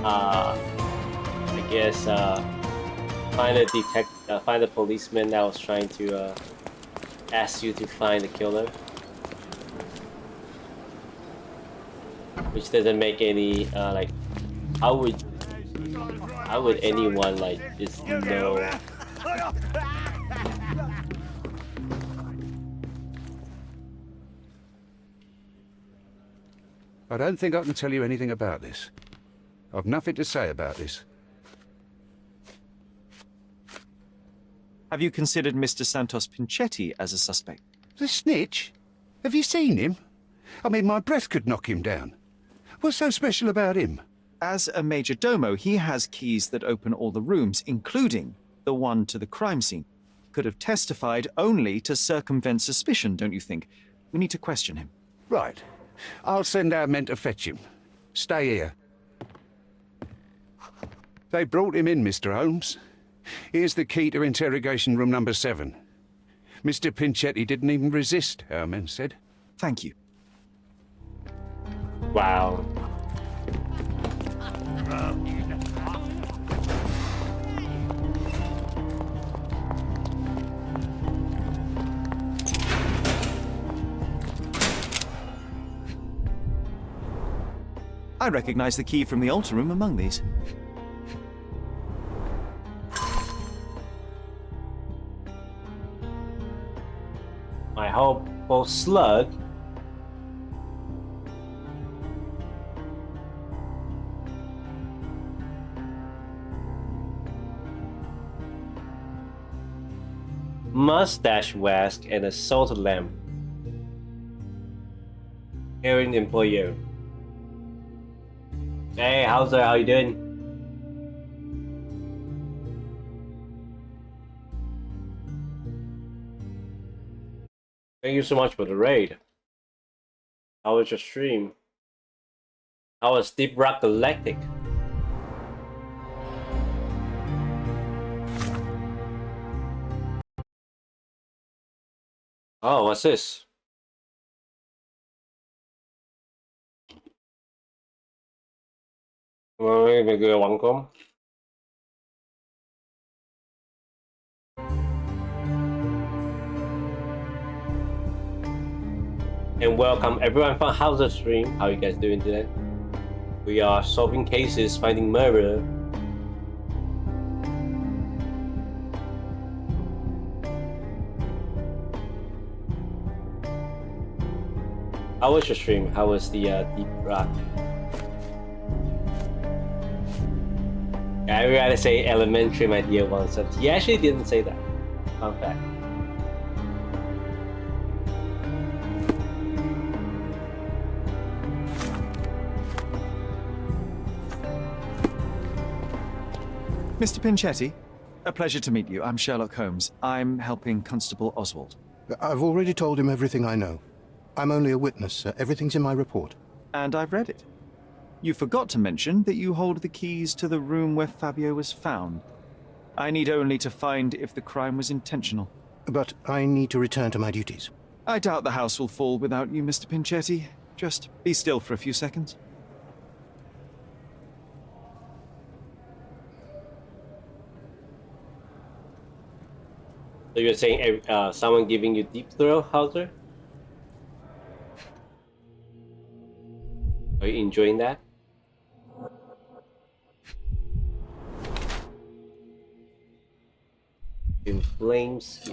I guess find a policeman that was trying to ask you to find the killer, which doesn't make any like how would anyone like just know? I don't think I can tell you anything about this. I've nothing to say about this. Have you considered Mr. Santos Pinchetti as a suspect? The snitch? Have you seen him? I mean, my breath could knock him down. What's so special about him? As a major domo, he has keys that open all the rooms, including the one to the crime scene. Could have testified only to circumvent suspicion, don't you think? We need to question him. Right. I'll send our men to fetch him. Stay here. They brought him in, Mr. Holmes. Here's the key to interrogation room number 7. Mr. Pinchetti didn't even resist, our men said. Thank you. Wow. I recognize the key from the altar room among these. My hopeful slug. Mustache mask and a salt lamp. Hearing the employer. Hey, how's that? How you doing? Thank you so much for the raid. How was your stream? How was Deep Rock Galactic? Oh, what's this? Mình gửi quảng không? And welcome everyone from How's the stream. How you guys doing today? We are solving cases, finding murder. How was your stream? How was the Deep Rock? I gotta say elementary, my dear ones. He actually didn't say that. Fun fact. Mr. Pinchetti, a pleasure to meet you. I'm Sherlock Holmes. I'm helping Constable Oswald. I've already told him everything I know. I'm only a witness, sir. Everything's in my report. And I've read it. You forgot to mention that you hold the keys to the room where Fabio was found. I need only to find if the crime was intentional. But I need to return to my duties. I doubt the house will fall without you, Mr. Pinchetti. Just be still for a few seconds. So you're saying someone giving you deep throat, Hauser? Are you enjoying that? In flames.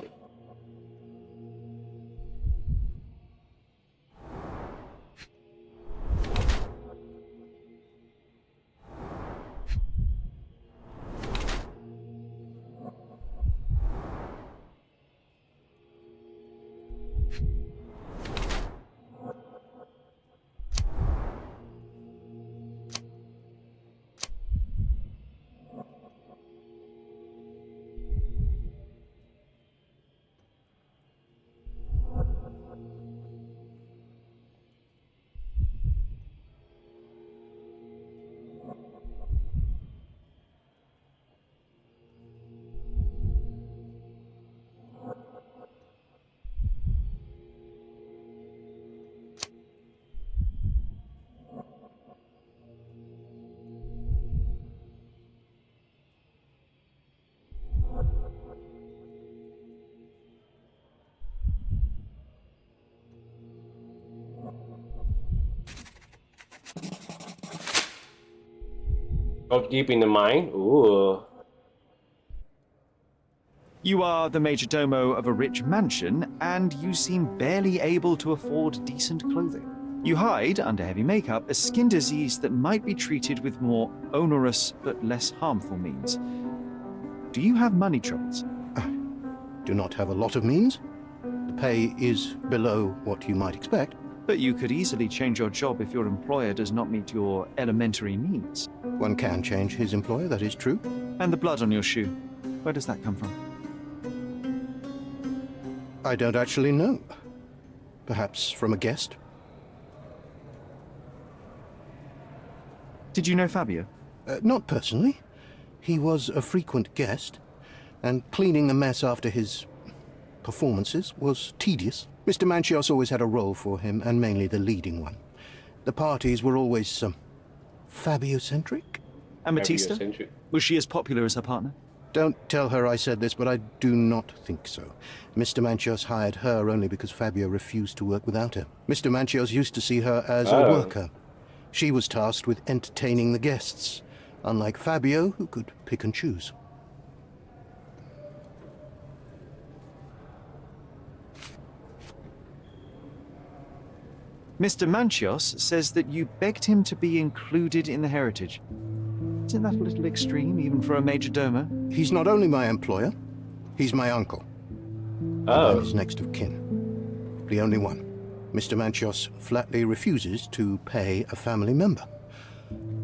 Not keeping the mind. Ooh. You are the major domo of a rich mansion, and you seem barely able to afford decent clothing. You hide, under heavy makeup, a skin disease that might be treated with more onerous but less harmful means. Do you have money troubles? Do not have a lot of means. The pay is below what you might expect. But you could easily change your job if your employer does not meet your elementary needs. One can change his employer, that is true. And the blood on your shoe, where does that come from? I don't actually know. Perhaps from a guest? Did you know Fabio? Not personally. He was a frequent guest, and cleaning the mess after his performances was tedious. Mr. Manchios always had a role for him, and mainly the leading one. The parties were always Fabio-centric? And Batista? Fabio-centric. Was she as popular as her partner? Don't tell her I said this, but I do not think so. Mr. Manchios hired her only because Fabio refused to work without her. Mr. Manchios used to see her as a worker. She was tasked with entertaining the guests, unlike Fabio, who could pick and choose. Mr. Manchios says that you begged him to be included in the heritage. Isn't that a little extreme, even for a major domo? He's not only my employer, he's my uncle. I'm his next of kin. The only one. Mr. Manchios flatly refuses to pay a family member.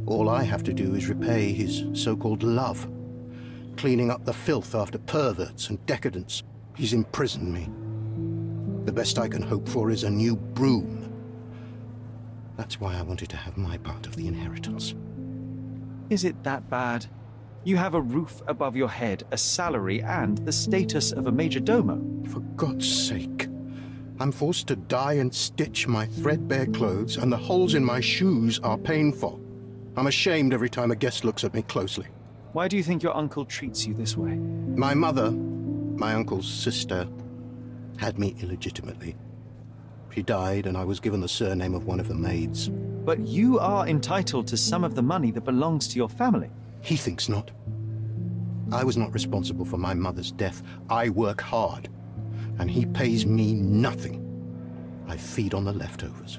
All I have to do is repay his so-called love, cleaning up the filth after perverts and decadents. He's imprisoned me. The best I can hope for is a new broom. That's why I wanted to have my part of the inheritance. Is it that bad? You have a roof above your head, a salary, and the status of a major domo. For God's sake. I'm forced to dye and stitch my threadbare clothes, and the holes in my shoes are painful. I'm ashamed every time a guest looks at me closely. Why do you think your uncle treats you this way? My mother, my uncle's sister, had me illegitimately. She died, and I was given the surname of one of the maids. But you are entitled to some of the money that belongs to your family. He thinks not. I was not responsible for my mother's death. I work hard, and he pays me nothing. I feed on the leftovers.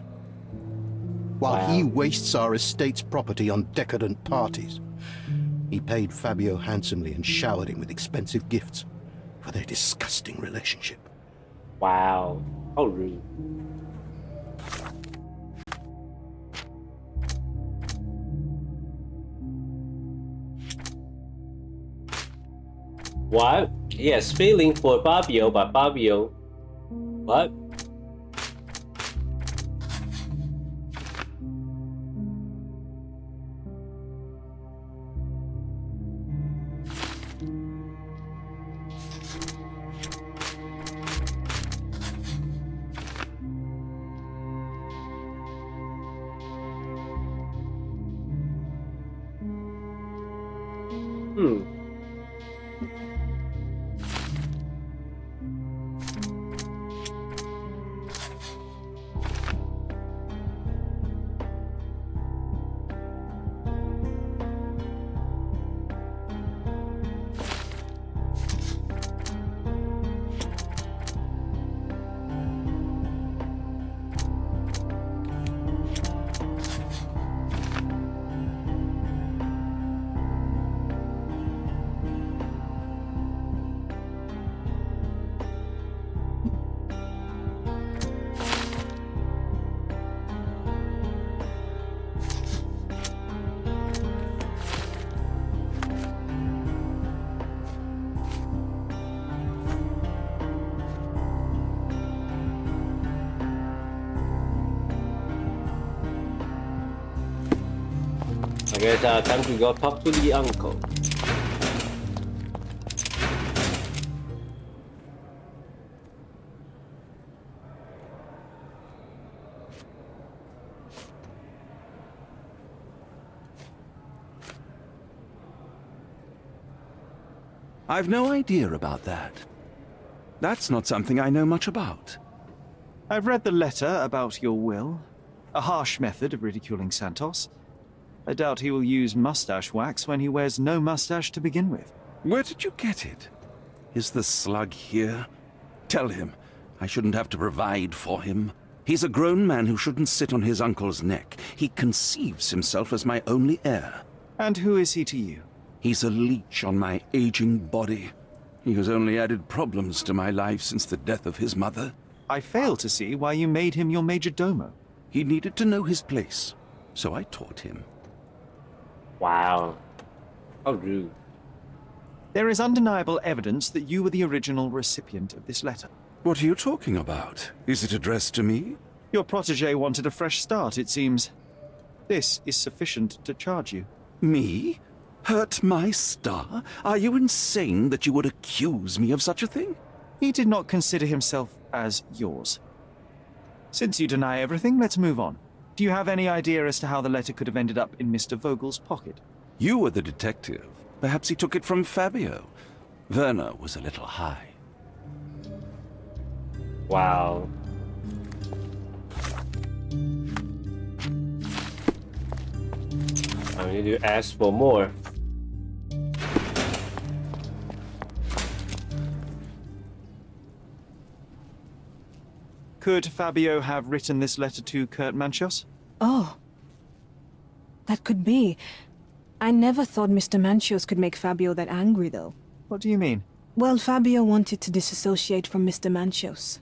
While he wastes our estate's property on decadent parties, he paid Fabio handsomely and showered him with expensive gifts for their disgusting relationship. Wow. How rude. What? Yes, feeling for Fabio, but Fabio... What? Okay, time to go talk to the uncle. I've no idea about that. That's not something I know much about. I've read the letter about your will. A harsh method of ridiculing Santos. I doubt he will use mustache wax when he wears no mustache to begin with. Where did you get it? Is the slug here? Tell him I shouldn't have to provide for him. He's a grown man who shouldn't sit on his uncle's neck. He conceives himself as my only heir. And who is he to you? He's a leech on my aging body. He has only added problems to my life since the death of his mother. I fail to see why you made him your major domo. He needed to know his place, so I taught him. Wow. How rude. There is undeniable evidence that you were the original recipient of this letter. What are you talking about? Is it addressed to me? Your protege wanted a fresh start, it seems. This is sufficient to charge you. Me? Hurt my star? Are you insane that you would accuse me of such a thing? He did not consider himself as yours. Since you deny everything, let's move on. Do you have any idea as to how the letter could have ended up in Mr. Vogel's pocket? You were the detective. Perhaps he took it from Fabio. Werner was a little high. Wow. I need to ask for more. Could Fabio have written this letter to Kurt Manchios? Oh. That could be. I never thought Mr. Manchios could make Fabio that angry, though. What do you mean? Well, Fabio wanted to disassociate from Mr. Manchios.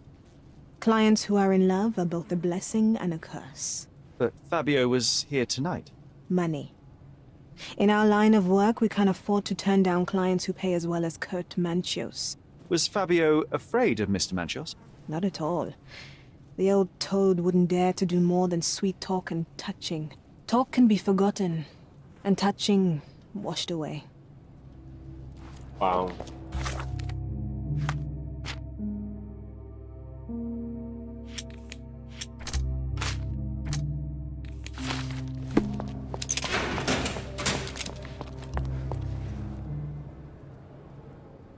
Clients who are in love are both a blessing and a curse. But Fabio was here tonight. Money. In our line of work, we can't afford to turn down clients who pay as well as Kurt Manchios. Was Fabio afraid of Mr. Manchios? Not at all. The old toad wouldn't dare to do more than sweet talk and touching. Talk can be forgotten, and touching washed away. Wow.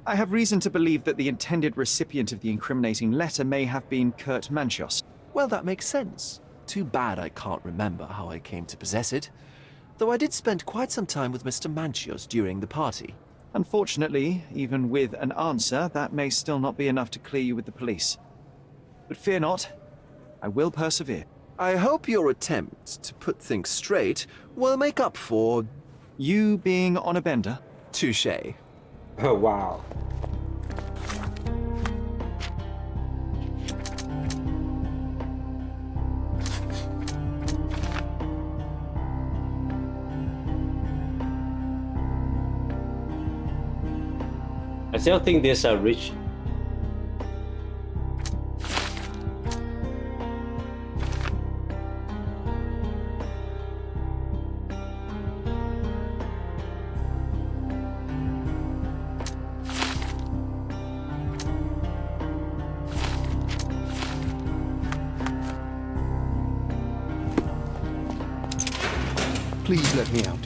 I have reason to believe that the intended recipient of the incriminating letter may have been Kurt Manchios. Well, that makes sense. Too bad I can't remember how I came to possess it. Though I did spend quite some time with Mr. Manchios during the party. Unfortunately, even with an answer, that may still not be enough to clear you with the police. But fear not, I will persevere. I hope your attempt to put things straight will make up for... You being on a bender? touche. Oh, wow. I still think these are rich. Please let me out.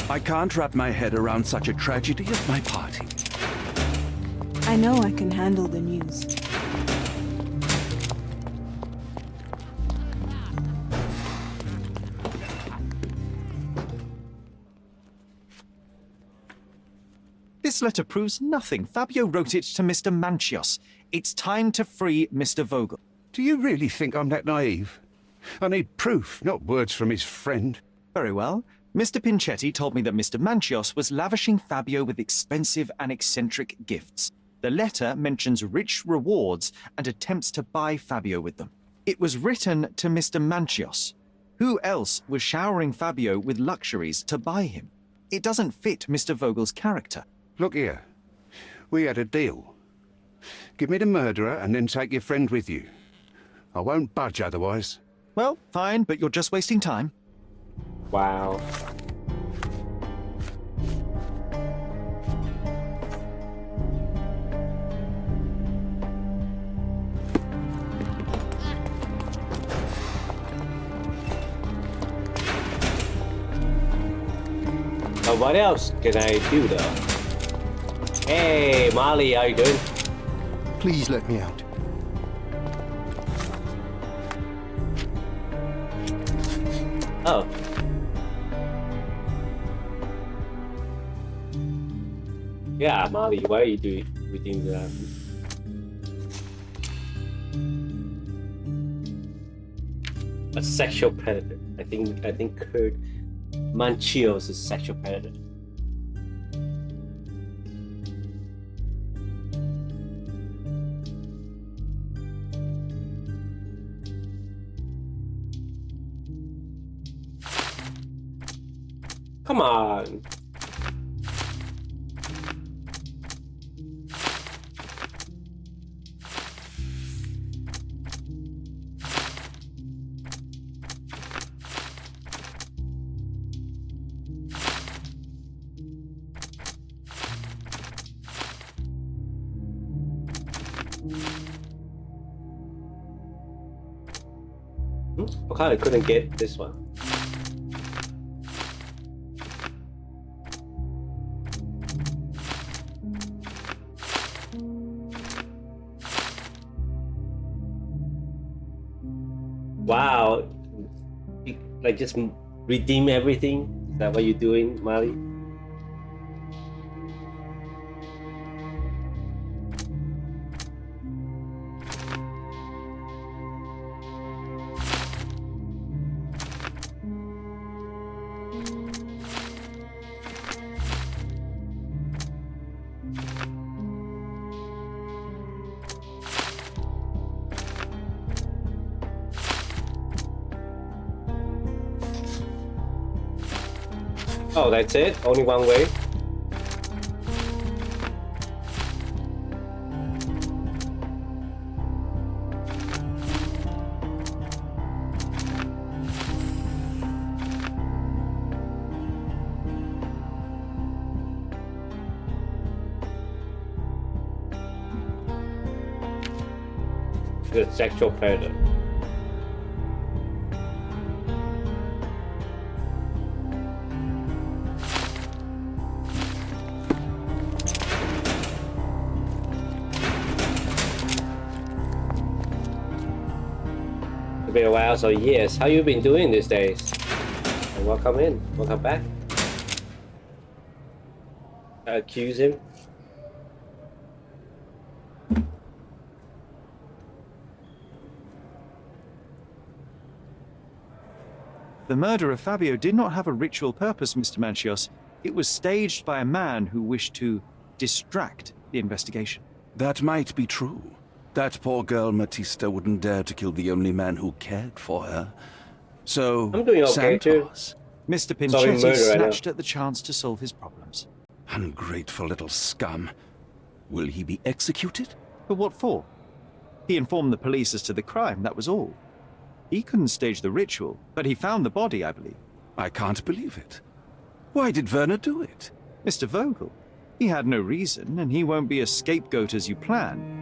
I can't wrap my head around such a tragedy at my party. I know I can handle the news. This letter proves nothing. Fabio wrote it to Mr. Manchios. It's time to free Mr. Vogel. Do you really think I'm that naive? I need proof, not words from his friend. Very well. Mr. Pinchetti told me that Mr. Manchios was lavishing Fabio with expensive and eccentric gifts. The letter mentions rich rewards and attempts to buy Fabio with them. It was written to Mr. Manchios. Who else was showering Fabio with luxuries to buy him? It doesn't fit Mr. Vogel's character. Look here. We had a deal. Give me the murderer and then take your friend with you. I won't budge otherwise. Well, fine, but you're just wasting time. Wow. But what else can I do though? Hey, Molly, how you doing? Please let me out. Oh. Yeah, Molly, why are you doing that? A sexual predator. I think Kurt Manchios is a sexual predator. Come on. Okay, I couldn't get this one. Wow, like just redeem everything. Is that what you're doing, Molly? Oh, that's it? Only one way? The sexual predator. It's been a while, so yes. How you been doing these days? And welcome in. Welcome back. Accuse him. The murder of Fabio did not have a ritual purpose, Mr. Manchios. It was staged by a man who wished to distract the investigation. That might be true. That poor girl Matista wouldn't dare to kill the only man who cared for her. So, I'm doing okay Santos, Mr. Solving Pinchetti murder, I know. snatched at the chance to solve his problems. ungrateful little scum. Will he be executed? But what for? He informed the police as to the crime, that was all. He couldn't stage the ritual, but he found the body, I believe. I can't believe it. Why did Werner do it? Mr. Vogel, he had no reason, and he won't be a scapegoat as you plan.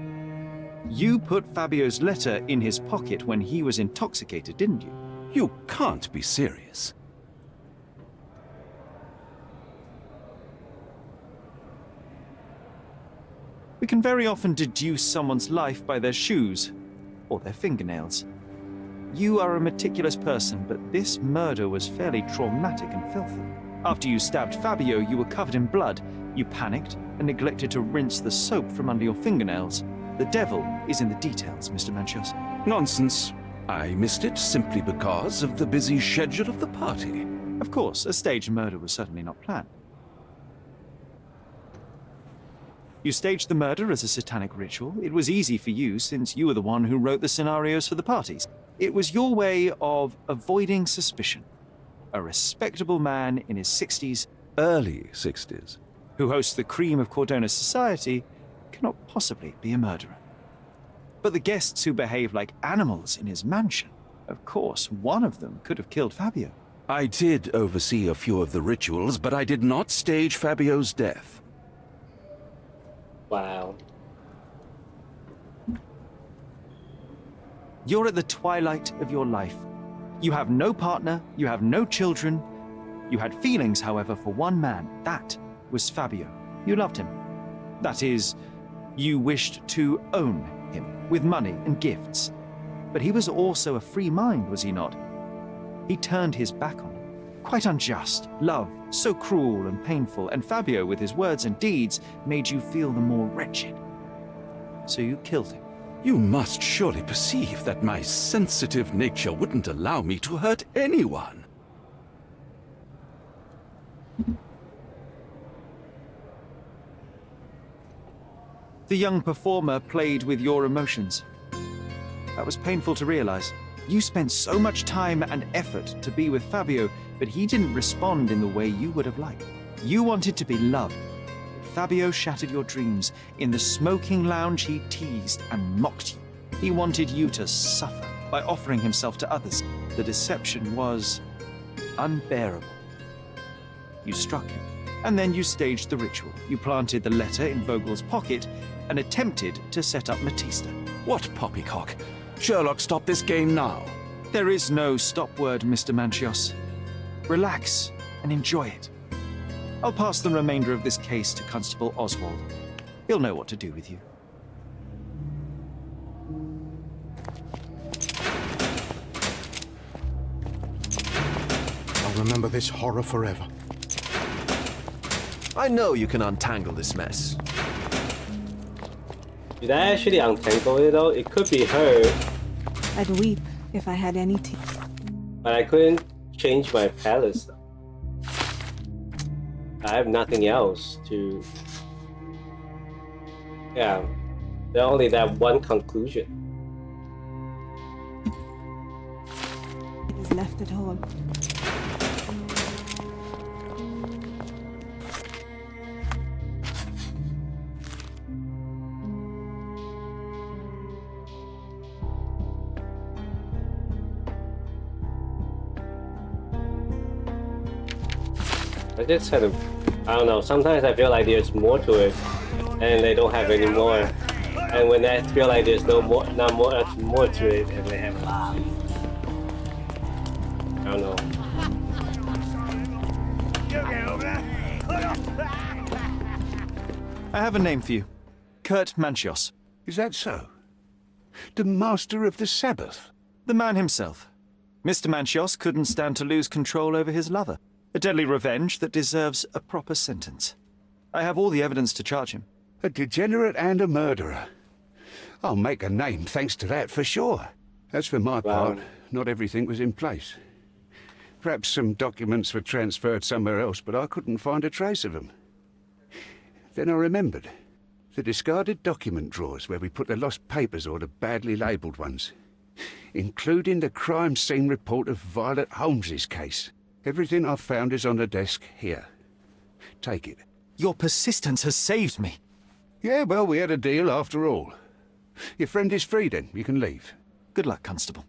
You put Fabio's letter in his pocket when he was intoxicated, didn't you? You can't be serious. We can very often deduce someone's life by their shoes or their fingernails. You are a meticulous person, but this murder was fairly traumatic and filthy. After you stabbed Fabio, you were covered in blood. You panicked and neglected to rinse the soap from under your fingernails. The devil is in the details, Mr. Manchios. Nonsense. I missed it simply because of the busy schedule of the party. Of course, a staged murder was certainly not planned. You staged the murder as a satanic ritual. It was easy for you since you were the one who wrote the scenarios for the parties. It was your way of avoiding suspicion. A respectable man in his 60s, Early 60s. who hosts the cream of Cordona's society, cannot possibly be a murderer. But the guests who behave like animals in his mansion, of course, one of them could have killed Fabio. I did oversee a few of the rituals, but I did not stage Fabio's death. Wow. You're at the twilight of your life. You have no partner, you have no children. You had feelings, however, for one man. That was Fabio. You loved him. That is, you wished to own him with money and gifts. But he was also a free mind, was he not? He turned his back on you. Quite unjust. Love, so cruel and painful, and Fabio, with his words and deeds, made you feel the more wretched. So you killed him. You must surely perceive that my sensitive nature wouldn't allow me to hurt anyone. The young performer played with your emotions. That was painful to realize. You spent so much time and effort to be with Fabio, but he didn't respond in the way you would have liked. You wanted to be loved. Fabio shattered your dreams. In the smoking lounge, he teased and mocked you. He wanted you to suffer by offering himself to others. The deception was unbearable. You struck him, and then you staged the ritual. You planted the letter in Vogel's pocket and attempted to set up Matista. What poppycock? Sherlock, stop this game now. There is no stop word, Mr. Manchios. Relax and enjoy it. I'll pass the remainder of this case to Constable Oswald. He'll know what to do with you. I'll remember this horror forever. I know you can untangle this mess. Did I actually untangle it though? It could be her, I'd weep if I had any teeth. but I couldn't change my palace. I have nothing else to... Yeah, there's only that one conclusion. He's left at home. I just had a... I don't know, sometimes I feel like there's more to it, and they don't have any more. And when I feel like there's not much more to it, and they have a lot. I don't know. I have a name for you. Kurt Manchios. Is that so? The Master of the Sabbath? The man himself. Mr. Manchios couldn't stand to lose control over his lover. A deadly revenge that deserves a proper sentence. I have all the evidence to charge him. A degenerate and a murderer. I'll make a name thanks to that for sure. As for my part, not everything was in place. Perhaps some documents were transferred somewhere else, but I couldn't find a trace of them. Then I remembered. The discarded document drawers where we put the lost papers or the badly labelled ones. Including the crime scene report of Violet Holmes's case. Everything I've found is on the desk here. Take it. Your persistence has saved me. Yeah, well, we had a deal after all. Your friend is free then. You can leave. Good luck, Constable.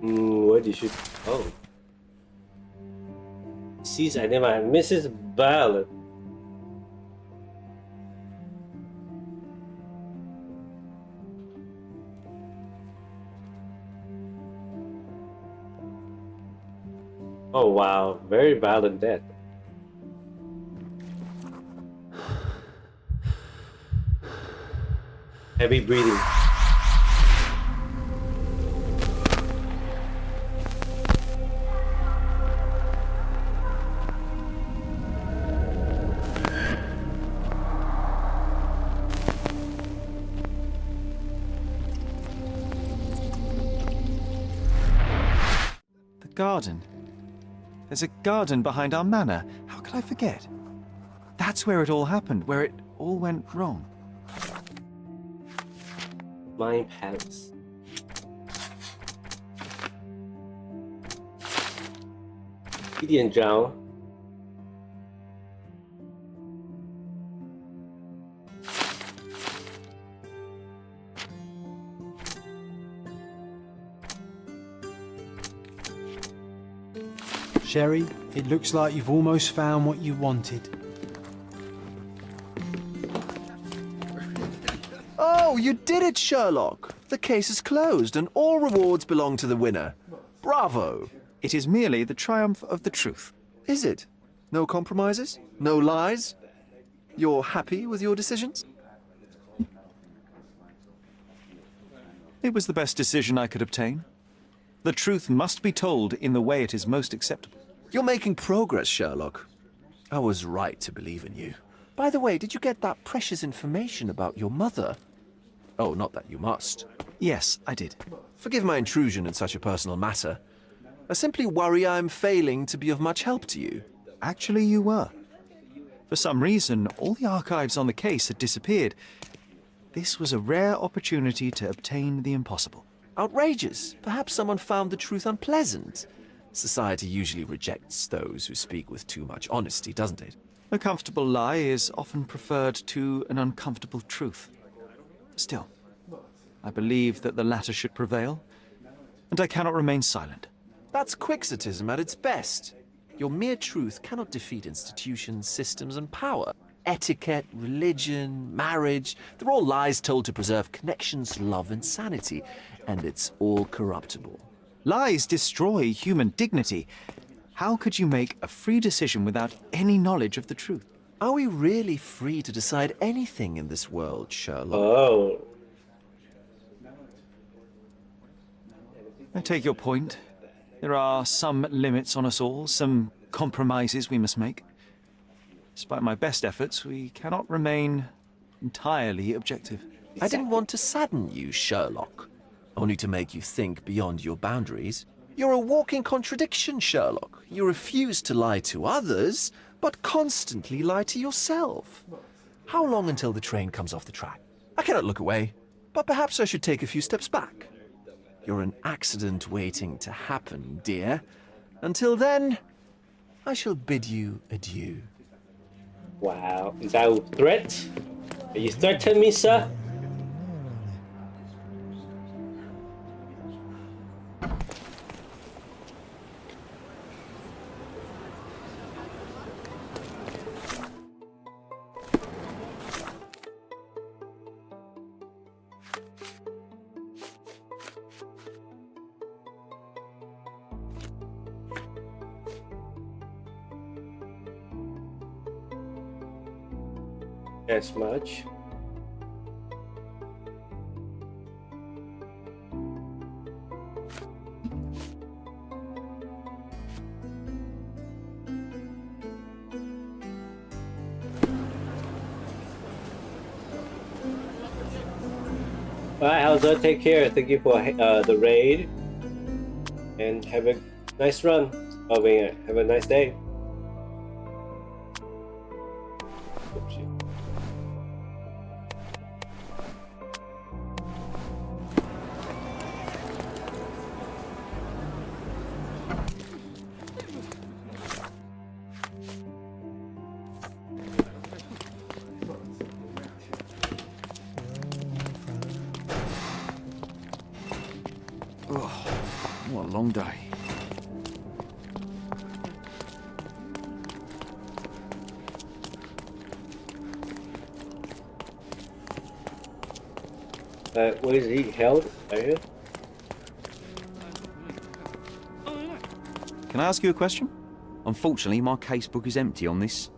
Where did you... Oh. Sees identified Mrs. Violet. Oh wow, very violent death. Heavy breathing. The garden. There's a garden behind our manor. How could I forget? That's where it all happened, where it all went wrong. My palace. Gideon Zhao. Sherry, it looks like you've almost found what you wanted. Oh, you did it, Sherlock! The case is closed and all rewards belong to the winner. Bravo! It is merely the triumph of the truth. Is it? No compromises? No lies? You're happy with your decisions? It was the best decision I could obtain. The truth must be told in the way it is most acceptable. You're making progress, Sherlock. I was right to believe in you. By the way, did you get that precious information about your mother? Oh, not that you must. Yes, I did. Forgive my intrusion in such a personal matter. I simply worry I'm failing to be of much help to you. Actually, you were. For some reason, all the archives on the case had disappeared. This was a rare opportunity to obtain the impossible. Outrageous. Perhaps someone found the truth unpleasant. Society usually rejects those who speak with too much honesty, doesn't it? A comfortable lie is often preferred to an uncomfortable truth. Still, I believe that the latter should prevail, and I cannot remain silent. That's quixotism at its best. Your mere truth cannot defeat institutions, systems, and power. Etiquette, religion, marriage, they're all lies told to preserve connections, love, and sanity, and it's all corruptible. Lies destroy human dignity. How could you make a free decision without any knowledge of the truth? Are we really free to decide anything in this world, Sherlock? Oh. I take your point. There are some limits on us all, some compromises we must make. Despite my best efforts, we cannot remain entirely objective. I didn't want to sadden you, Sherlock, only to make you think beyond your boundaries. You're a walking contradiction, Sherlock. You refuse to lie to others, but constantly lie to yourself. How long until the train comes off the track? I cannot look away, but perhaps I should take a few steps back. You're an accident waiting to happen, dear. Until then, I shall bid you adieu. Wow. Is that a threat? Are you threatening me, sir? As much. Alright, Hauser, take care. Thank you for the raid. And have a nice run. Oh, wait, have a nice day. Oopsie. What a long day. Where is he held? Right here? Can I ask you a question? Unfortunately, my casebook is empty on this.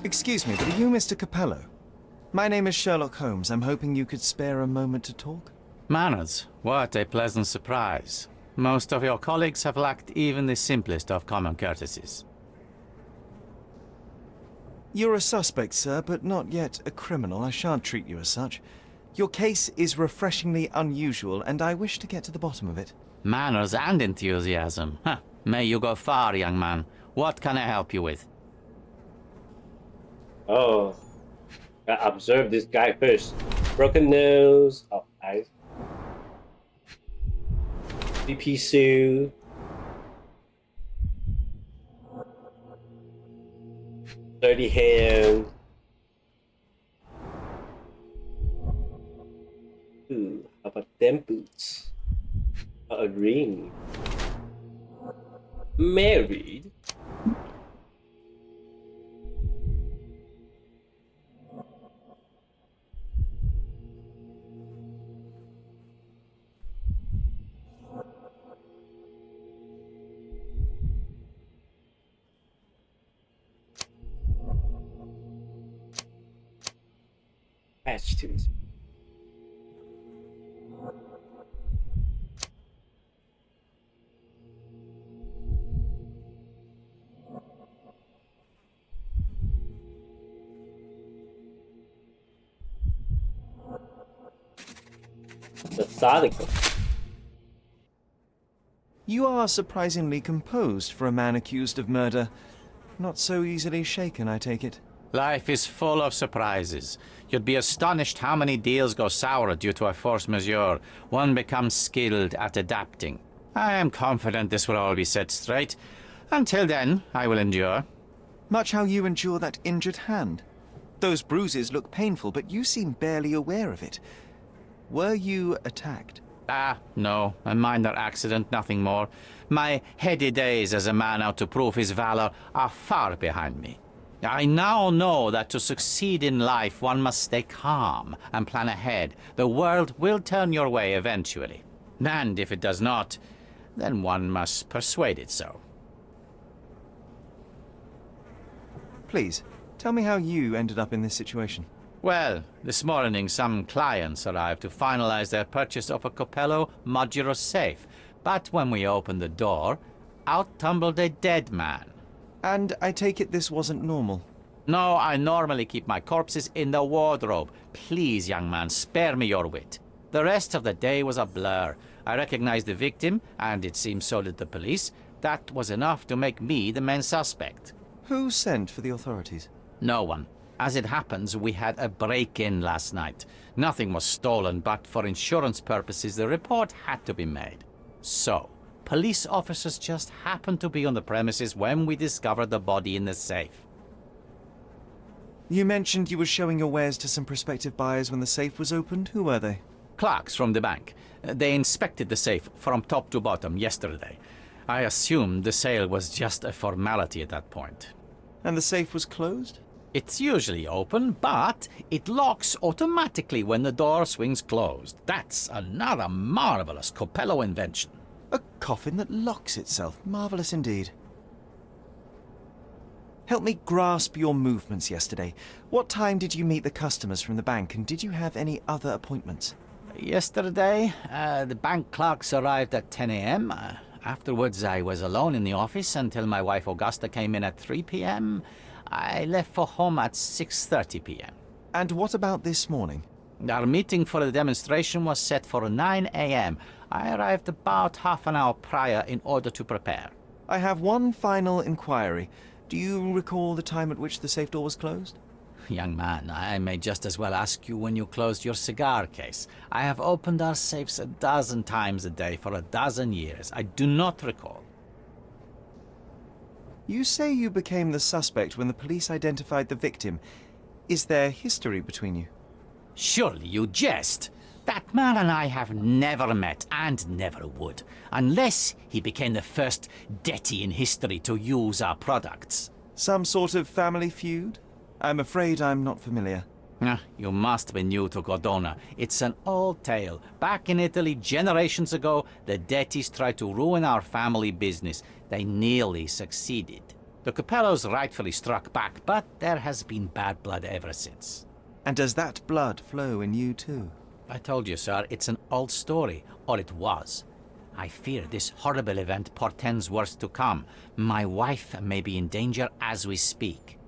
Excuse me, but are you Mr. Capello? My name is Sherlock Holmes. I'm hoping you could spare a moment to talk. Manners, what a pleasant surprise. Most of your colleagues have lacked even the simplest of common courtesies. You're a suspect, sir, but not yet a criminal. I shan't treat you as such. Your case is refreshingly unusual, and I wish to get to the bottom of it. Manners and enthusiasm. Huh. May you go far, young man. What can I help you with? Oh. Gotta observe this guy first. Broken nose. Oh, eyes. BP suit. Dirty hand. Ooh, how about them boots? A ring. Married? Patch to this. Methodical. You are surprisingly composed for a man accused of murder. Not so easily shaken, I take it. Life is full of surprises. You'd be astonished how many deals go sour due to a force majeure. One becomes skilled at adapting. I am confident this will all be set straight. Until then, I will endure. Much how you endure that injured hand. Those bruises look painful, but you seem barely aware of it. Were you attacked? No. A minor accident, nothing more. My heady days as a man out to prove his valor are far behind me. I now know that to succeed in life, one must stay calm and plan ahead. The world will turn your way eventually. And if it does not, then one must persuade it so. Please, tell me how you ended up in this situation. Well, this morning some clients arrived to finalize their purchase of a Capello modular safe. But when we opened the door, out tumbled a dead man. And I take it this wasn't normal? No, I normally keep my corpses in the wardrobe. Please, young man, spare me your wit. The rest of the day was a blur. I recognized the victim, and it seems so did the police. That was enough to make me the main suspect. Who sent for the authorities? No one. As it happens, we had a break-in last night. Nothing was stolen, but for insurance purposes, the report had to be made. So, police officers just happened to be on the premises when we discovered the body in the safe. You mentioned you were showing your wares to some prospective buyers when the safe was opened. Who were they? Clerks from the bank. They inspected the safe from top to bottom yesterday. I assumed the sale was just a formality at that point. And the safe was closed? It's usually open, but it locks automatically when the door swings closed. That's another marvelous Capello invention. A coffin that locks itself. Marvelous indeed. Help me grasp your movements yesterday. What time did you meet the customers from the bank, and did you have any other appointments? Yesterday, the bank clerks arrived at 10 a.m. Afterwards, I was alone in the office until my wife Augusta came in at 3 p.m. I left for home at 6:30 p.m. And what about this morning? Our meeting for the demonstration was set for 9 a.m. I arrived about half an hour prior in order to prepare. I have one final inquiry. Do you recall the time at which the safe door was closed? Young man, I may just as well ask you when you closed your cigar case. I have opened our safes a dozen times a day for a dozen years. I do not recall. You say you became the suspect when the police identified the victim. Is there history between you? Surely you jest. That man and I have never met, and never would, unless he became the first deity in history to use our products. Some sort of family feud? I'm afraid I'm not familiar. You must be new to Godona. It's an old tale. Back in Italy, generations ago, the deities tried to ruin our family business. They nearly succeeded. The Capellos rightfully struck back, but there has been bad blood ever since. And does that blood flow in you too? I told you, sir, it's an old story, or it was. I fear this horrible event portends worse to come. My wife may be in danger as we speak.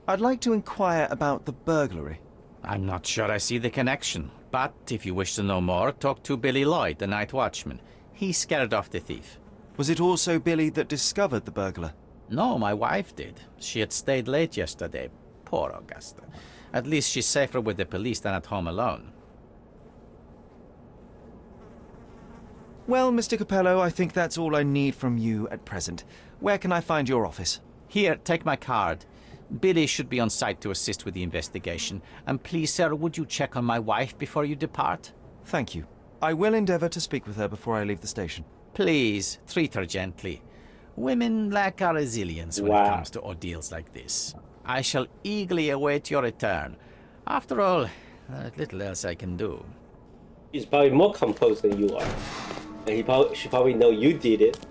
I'd like to inquire about the burglary. I'm not sure I see the connection, but if you wish to know more, talk to Billy Lloyd, the night watchman. He scared off the thief. Was it also Billy that discovered the burglar? No, my wife did. She had stayed late yesterday. Poor Augusta. At least she's safer with the police than at home alone. Well, Mr. Capello, I think that's all I need from you at present. Where can I find your office? Here, take my card. Billy should be on site to assist with the investigation. And please, sir, would you check on my wife before you depart? Thank you. I will endeavor to speak with her before I leave the station. Please, treat her gently. Women lack our resilience when it comes to ordeals like this. I shall eagerly await your return. After all, there's little else I can do. He's probably more composed than you are. And he should probably know you did it.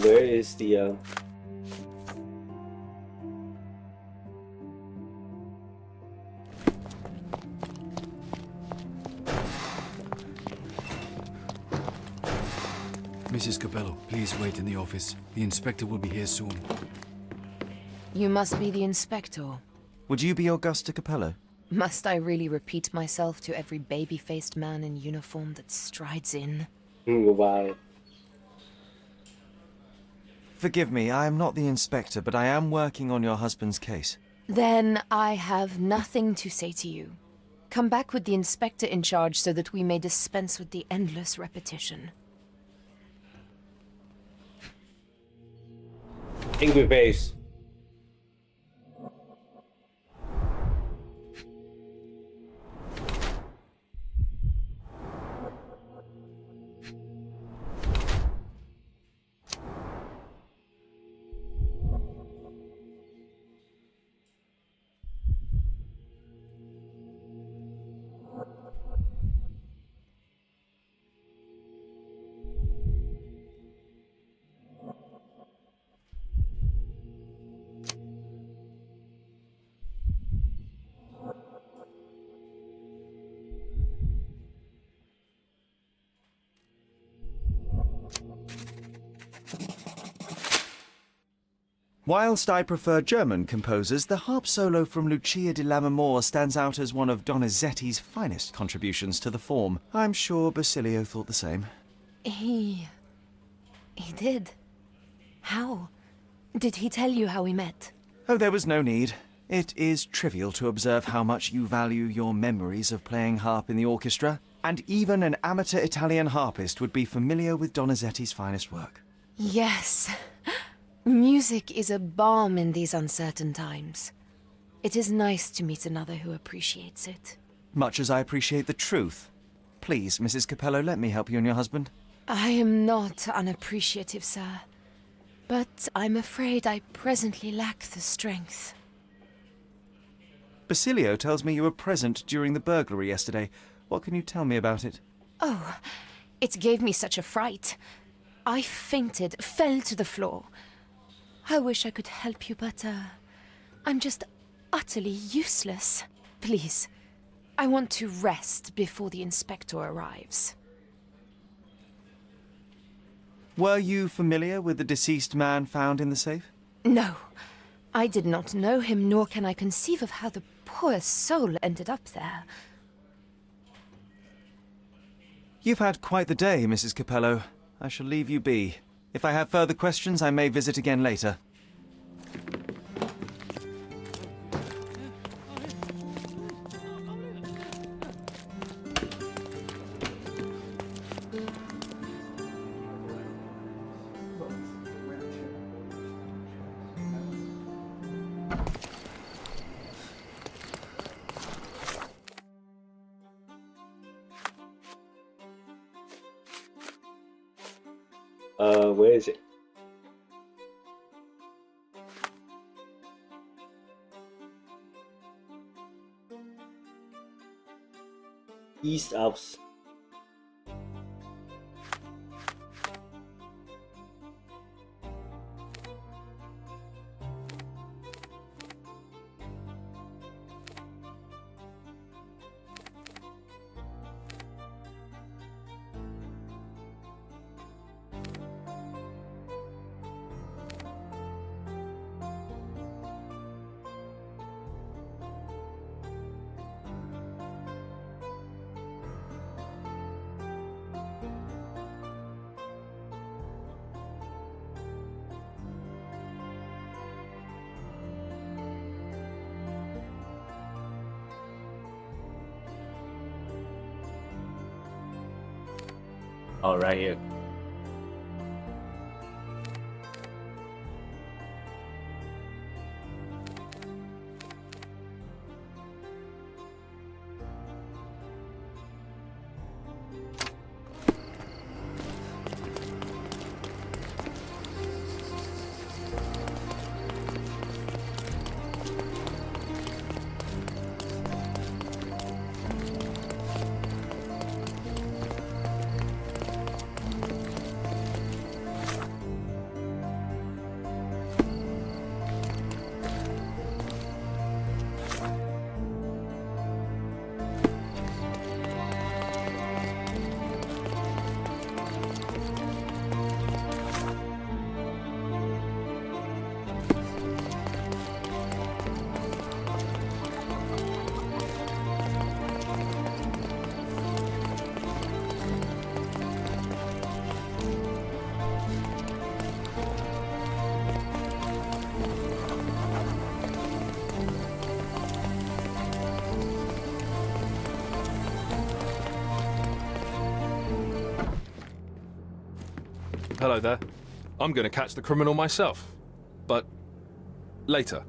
Where is the Mrs. Capello, please wait in the office. The inspector will be here soon. You must be the inspector. Would you be Augusta Capello? Must I really repeat myself to every baby-faced man in uniform that strides in? Wow. Forgive me, I am not the inspector, but I am working on your husband's case. Then I have nothing to say to you. Come back with the inspector in charge so that we may dispense with the endless repetition. Angry face. Whilst I prefer German composers, the harp solo from Lucia di Lammermoor stands out as one of Donizetti's finest contributions to the form. I'm sure Basilio thought the same. He did. How? Did he tell you how we met? Oh, there was no need. It is trivial to observe how much you value your memories of playing harp in the orchestra, and even an amateur Italian harpist would be familiar with Donizetti's finest work. Yes. Music is a balm in these uncertain times. It is nice to meet another who appreciates it. Much as I appreciate the truth. Please, Mrs. Capello, let me help you and your husband. I am not unappreciative, sir. But I'm afraid I presently lack the strength. Basilio tells me you were present during the burglary yesterday. What can you tell me about it? Oh, it gave me such a fright. I fainted, fell to the floor. I wish I could help you, but, I'm just utterly useless. Please, I want to rest before the inspector arrives. Were you familiar with the deceased man found in the safe? No, I did not know him, nor can I conceive of how the poor soul ended up there. You've had quite the day, Mrs. Capello. I shall leave you be. If I have further questions, I may visit again later. Where is it? East Alps. Oh, right here. Hello there. I'm going to catch the criminal myself. But later.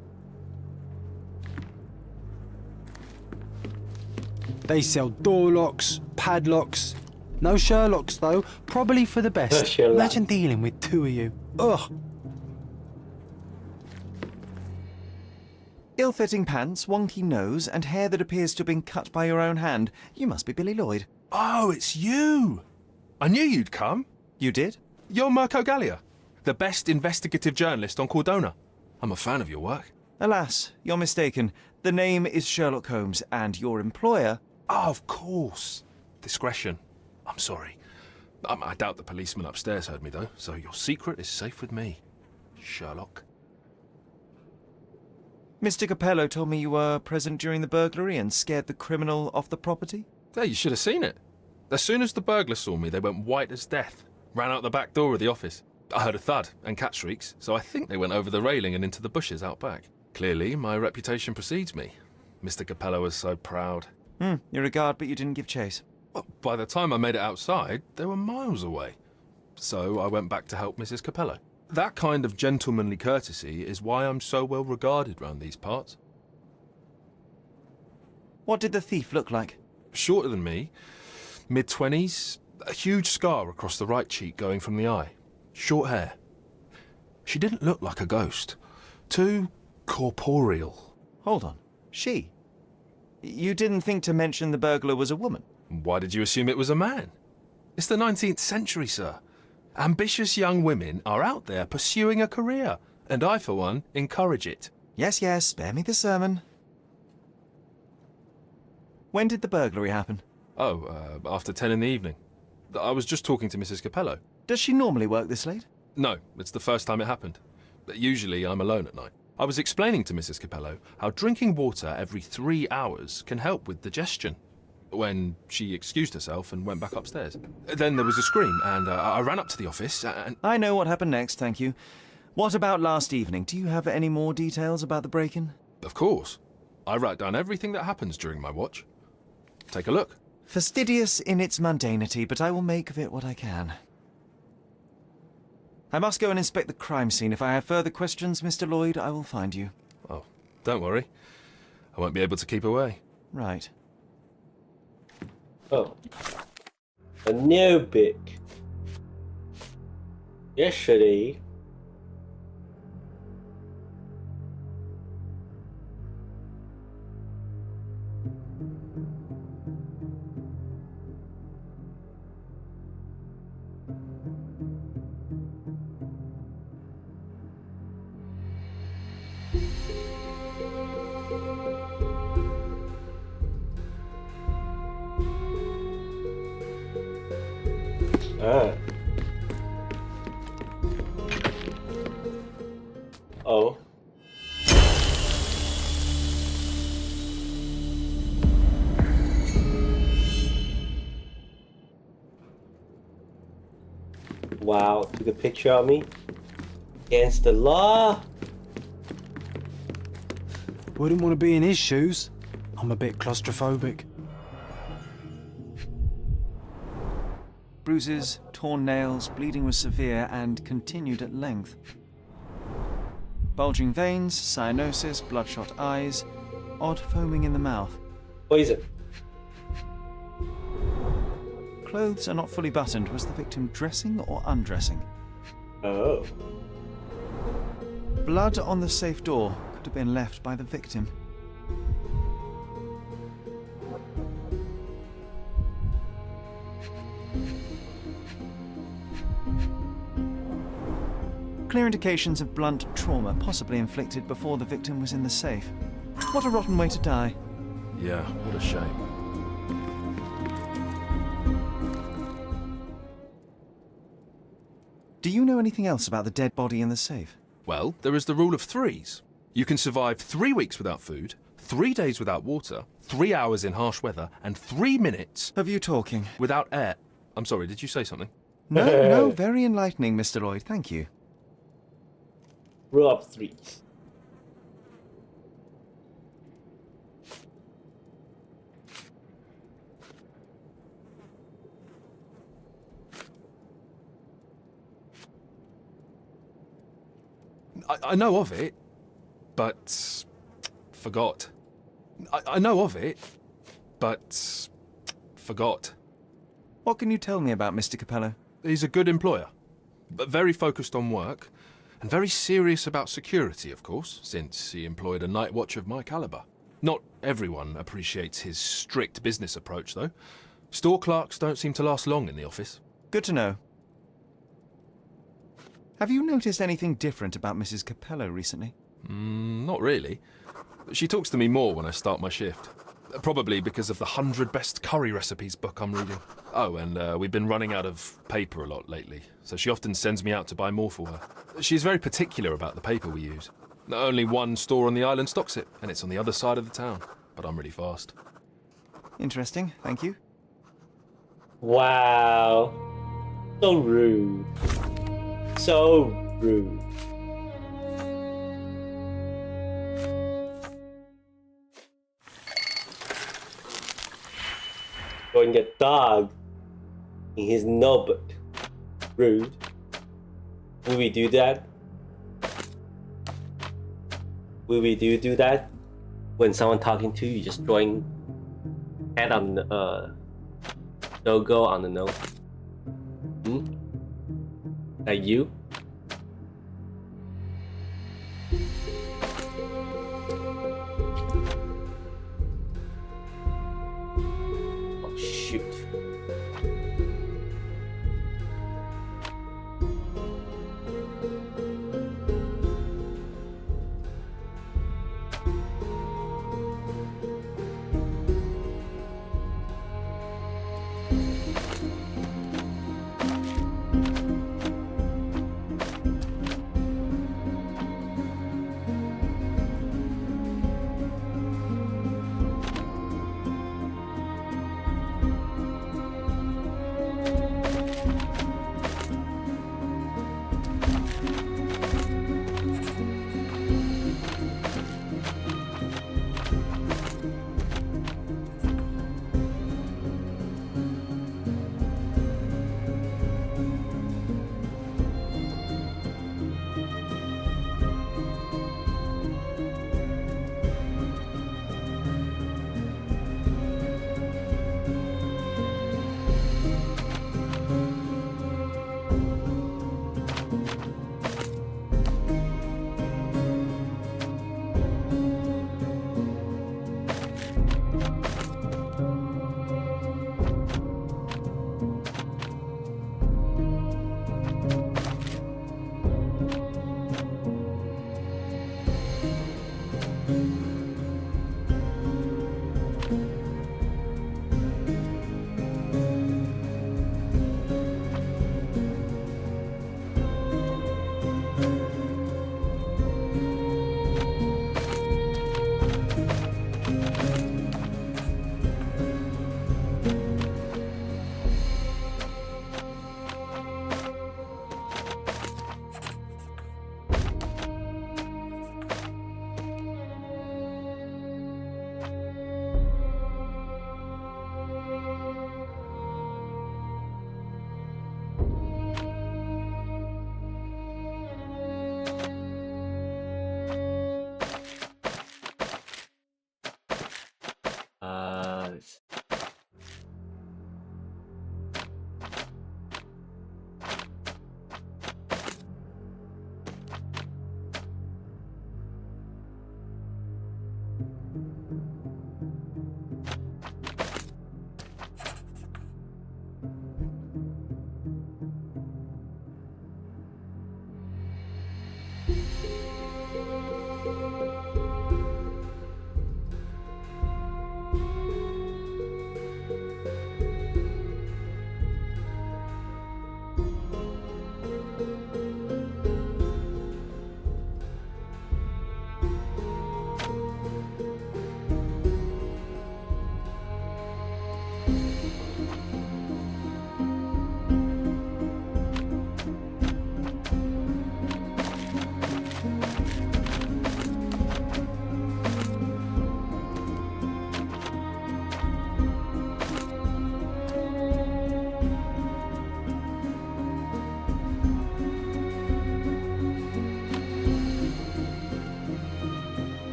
They sell door locks, padlocks. No Sherlocks, though. Probably for the best. Sherlock. Imagine dealing with two of you. Ugh. Ill-fitting pants, wonky nose, and hair that appears to have been cut by your own hand. You must be Billy Lloyd. Oh, it's you! I knew you'd come. You did? You're Mirko Gallia, the best investigative journalist on Cordona. I'm a fan of your work. Alas, you're mistaken. The name is Sherlock Holmes, and your employer... Oh, of course. Discretion. I'm sorry. I doubt the policeman upstairs heard me, though, so your secret is safe with me, Sherlock. Mr. Capello told me you were present during the burglary and scared the criminal off the property? Yeah, you should have seen it. As soon as the burglars saw me, they went white as death. Ran out the back door of the office. I heard a thud and cat shrieks, so I think they went over the railing and into the bushes out back. Clearly, my reputation precedes me. Mr. Capello was so proud. You're a guard, but you didn't give chase. Well, by the time I made it outside, they were miles away. So I went back to help Mrs. Capello. That kind of gentlemanly courtesy is why I'm so well regarded round these parts. What did the thief look like? Shorter than me, mid-20s, a huge scar across the right cheek going from the eye. Short hair. She didn't look like a ghost. Too corporeal. Hold on. She? You didn't think to mention the burglar was a woman? Why did you assume it was a man? It's the 19th century, sir. Ambitious young women are out there pursuing a career, and I, for one, encourage it. Yes, yes, spare me the sermon. When did the burglary happen? Oh, after 10 in the evening. I was just talking to Mrs. Capello. Does she normally work this late? No, it's the first time it happened. Usually I'm alone at night. I was explaining to Mrs. Capello how drinking water every 3 hours can help with digestion, when she excused herself and went back upstairs. Then there was a scream, and I ran up to the office and... I know what happened next, thank you. What about last evening? Do you have any more details about the break-in? Of course. I write down everything that happens during my watch. Take a look. Fastidious in its mundanity, but I will make of it what I can. I must go and inspect the crime scene. If I have further questions, Mr. Lloyd, I will find you. Oh, don't worry. I won't be able to keep away. Right. Oh. A notebook. Yesterday. Ah. Oh. Wow, took a picture of me. Against the law. Wouldn't want to be in his shoes. I'm a bit claustrophobic. Bruises, torn nails, bleeding was severe and continued at length. Bulging veins, cyanosis, bloodshot eyes, odd foaming in the mouth. Poison. Clothes are not fully buttoned. Was the victim dressing or undressing? Oh. Blood on the safe door could have been left by the victim. Clear indications of blunt trauma, possibly inflicted before the victim was in the safe. What a rotten way to die. Yeah, what a shame. Do you know anything else about the dead body in the safe? Well, there is the rule of threes. You can survive 3 weeks without food, 3 days without water, 3 hours in harsh weather, and 3 minutes... Of you talking? ...without air. I'm sorry, did you say something? No, very enlightening, Mr. Lloyd, thank you. Rule of threes. I know of it, but forgot. I know of it, but forgot. What can you tell me about Mr. Capello? He's a good employer, but very focused on work, and very serious about security, of course, since he employed a night watch of my caliber. Not everyone appreciates his strict business approach, though. Store clerks don't seem to last long in the office. Good to know. Have you noticed anything different about Mrs. Capello recently? Not really. She talks to me more when I start my shift. Probably because of the 100 Best Curry Recipes book I'm reading. Oh, and we've been running out of paper a lot lately, so she often sends me out to buy more for her. She's very particular about the paper we use. Only one store on the island stocks it, and it's on the other side of the town. But I'm really fast. Interesting, thank you. Wow. So rude. So rude. Throwing a dog in his notebook. Rude. Will we do that? Will we do that? When someone talking to you, just drawing head on the logo on the note. Like you? Oh shoot.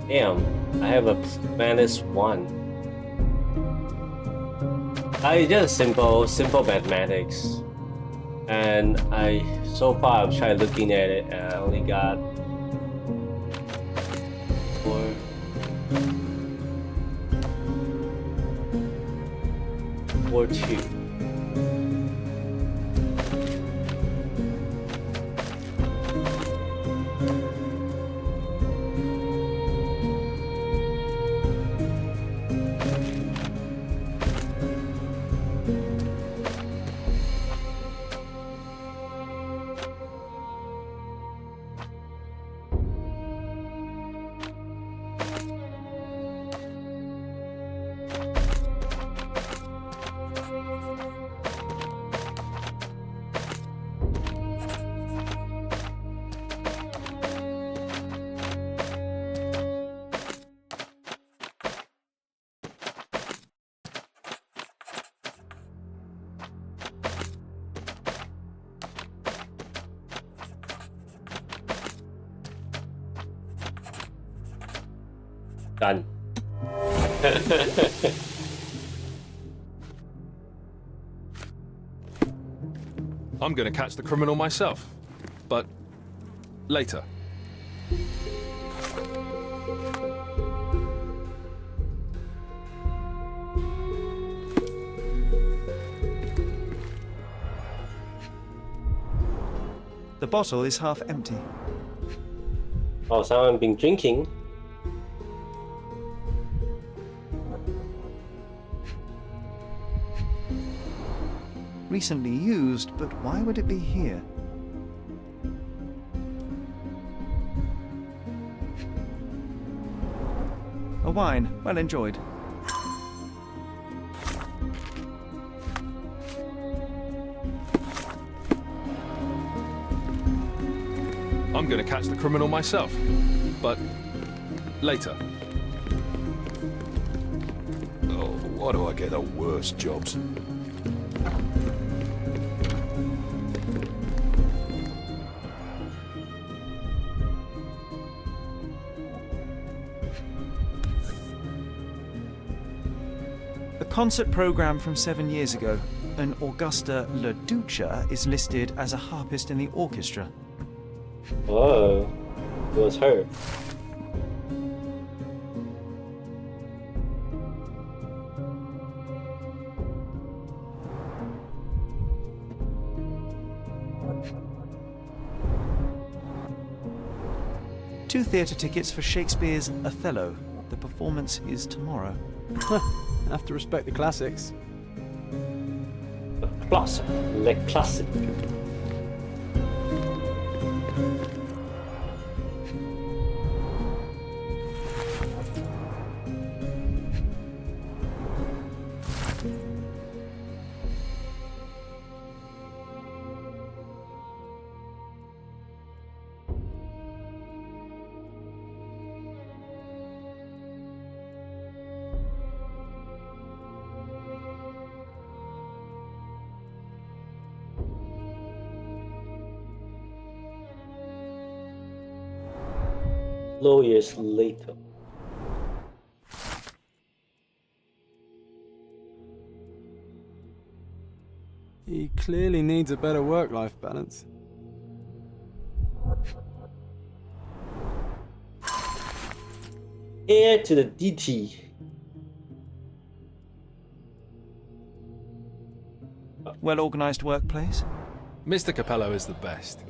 Damn, I have a -1. I just simple mathematics, and so far I've tried looking at it, and I only got 4.2. Done. I'm going to catch the criminal myself, but later. The bottle is half empty. Oh, someone been drinking. Recently used, but why would it be here? A wine, well enjoyed. I'm going to catch the criminal myself, but later. Oh, why do I get the worst jobs? A concert program from 7 years ago. An Augusta La Duca is listed as a harpist in the orchestra. Oh, it was her. Two theatre tickets for Shakespeare's Othello. The performance is tomorrow. Have to respect the classics. Classic. Le classic. Years later. He clearly needs a better work-life balance. Heir to the DT. Well-organized workplace? Mr. Capello is the best.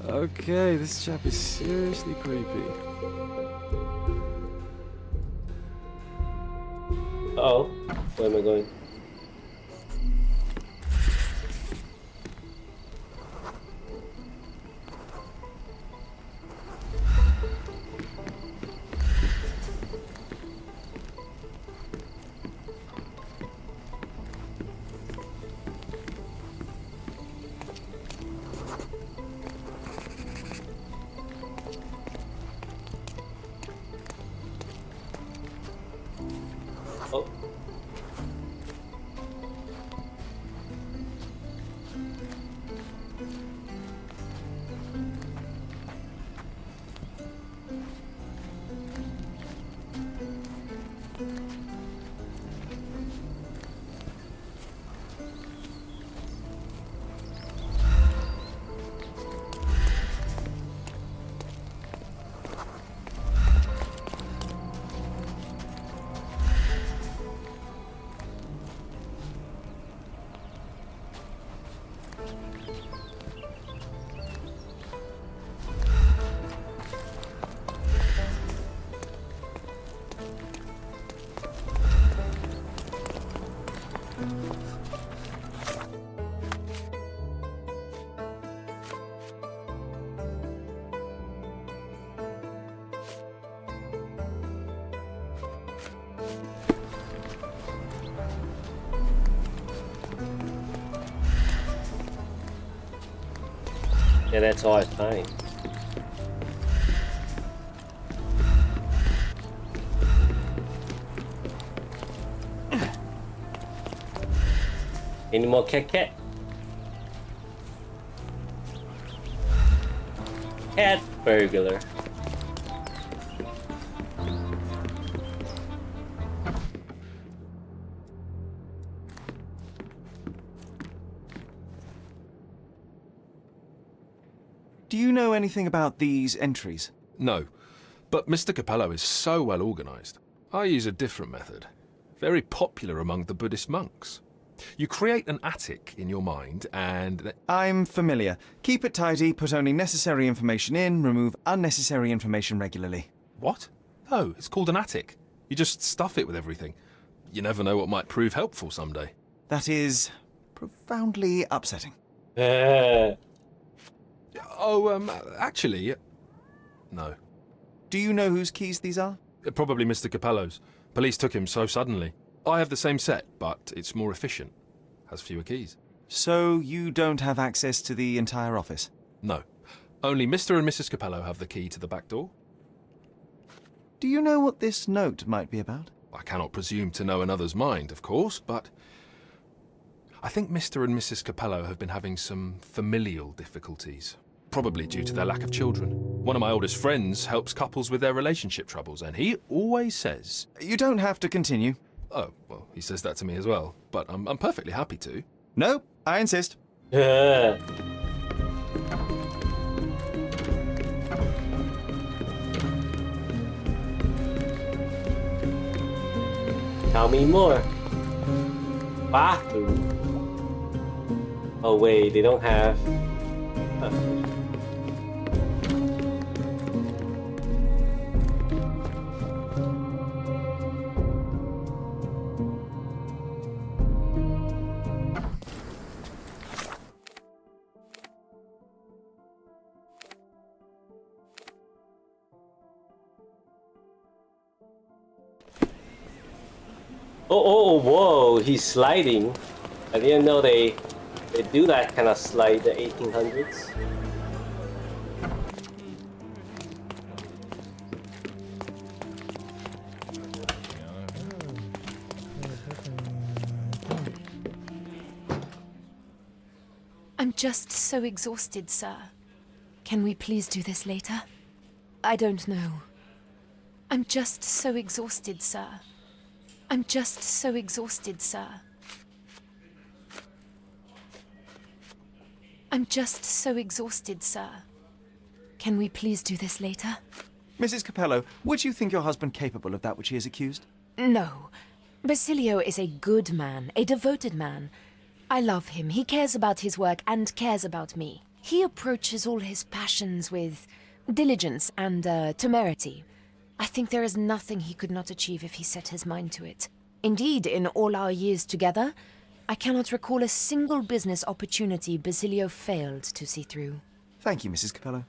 Okay, this chap is seriously creepy. Uh-oh, where am I going? Oh. Yeah, that's all I find. Any more cat? Cat burglar. Do you know anything about these entries? No, but Mr. Capello is so well organized. I use a different method, very popular among the Buddhist monks. You create an attic in your mind and... I'm familiar. Keep it tidy, put only necessary information in, remove unnecessary information regularly. What? No, it's called an attic. You just stuff it with everything. You never know what might prove helpful someday. That is profoundly upsetting. Actually, no. Do you know whose keys these are? Probably Mr. Capello's. Police took him so suddenly. I have the same set, but it's more efficient. Has fewer keys. So you don't have access to the entire office? No. Only Mr. and Mrs. Capello have the key to the back door. Do you know what this note might be about? I cannot presume to know another's mind, of course, but... I think Mr. and Mrs. Capello have been having some familial difficulties. Probably due to their lack of children. One of my oldest friends helps couples with their relationship troubles, and he always says... You don't have to continue. Oh, well, he says that to me as well, but I'm perfectly happy to. No, I insist. Tell me more. Bathroom. Oh wait, they don't have... Oh, whoa, he's sliding. I didn't know they do that kind of slide, the 1800s. I'm just so exhausted, sir. Can we please do this later? I don't know. I'm just so exhausted, sir. I'm just so exhausted, sir. I'm just so exhausted, sir. Can we please do this later? Mrs. Capello, would you think your husband capable of that which he is accused? No. Basilio is a good man, a devoted man. I love him. He cares about his work and cares about me. He approaches all his passions with diligence and temerity. I think there is nothing he could not achieve if he set his mind to it. Indeed, in all our years together, I cannot recall a single business opportunity Basilio failed to see through. Thank you, Mrs. Capello.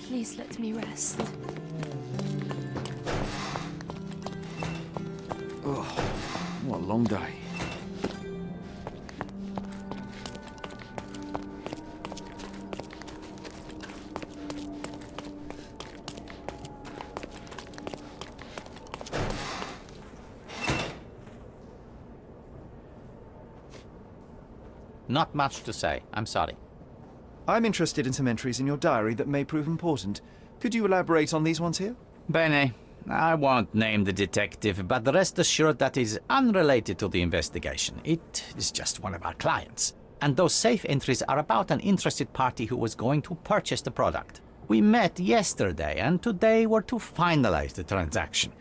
Please let me rest. Oh, what a long day. Not much to say. I'm sorry. I'm interested in some entries in your diary that may prove important. Could you elaborate on these ones here? Bene. I won't name the detective, but rest assured that is unrelated to the investigation. It is just one of our clients. And those safe entries are about an interested party who was going to purchase the product. We met yesterday, and today were to finalize the transaction.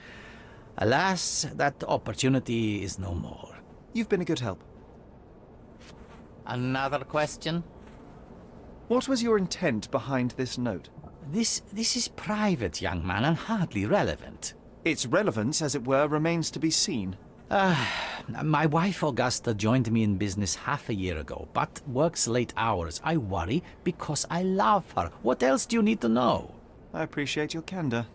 Alas, that opportunity is no more. You've been a good help. Another question? What was your intent behind this note? This is private, young man, and hardly relevant. Its relevance, as it were, remains to be seen. My wife Augusta joined me in business half a year ago, but works late hours. I worry because I love her. What else do you need to know? I appreciate your candor.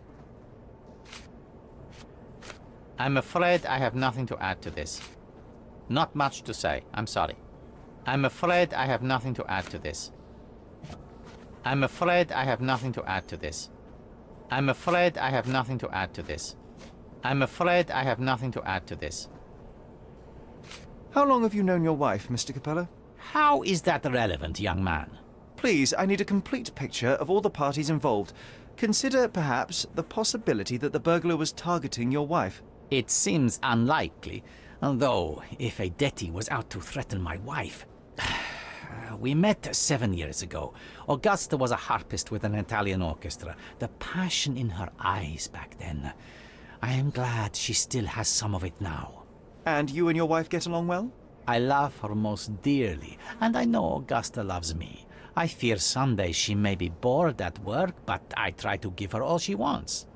I'm afraid I have nothing to add to this. Not much to say. I'm sorry. I'm afraid I have nothing to add to this. I'm afraid I have nothing to add to this. I'm afraid I have nothing to add to this. I'm afraid I have nothing to add to this. How long have you known your wife, Mr. Capello? How is that relevant, young man? Please, I need a complete picture of all the parties involved. Consider, perhaps, the possibility that the burglar was targeting your wife. It seems unlikely, though if a Detti was out to threaten my wife... We met 7 years ago. Augusta was a harpist with an Italian orchestra. The passion in her eyes back then. I am glad she still has some of it now. And you and your wife get along well? I love her most dearly, and I know Augusta loves me. I fear someday she may be bored at work, but I try to give her all she wants.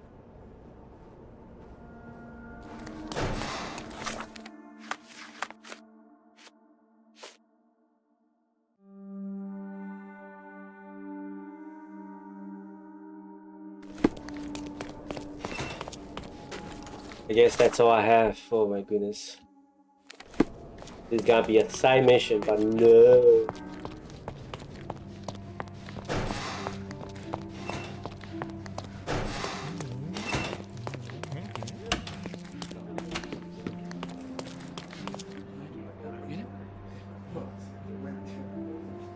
I guess that's all I have. Oh my goodness. This is gonna be a side mission, but no.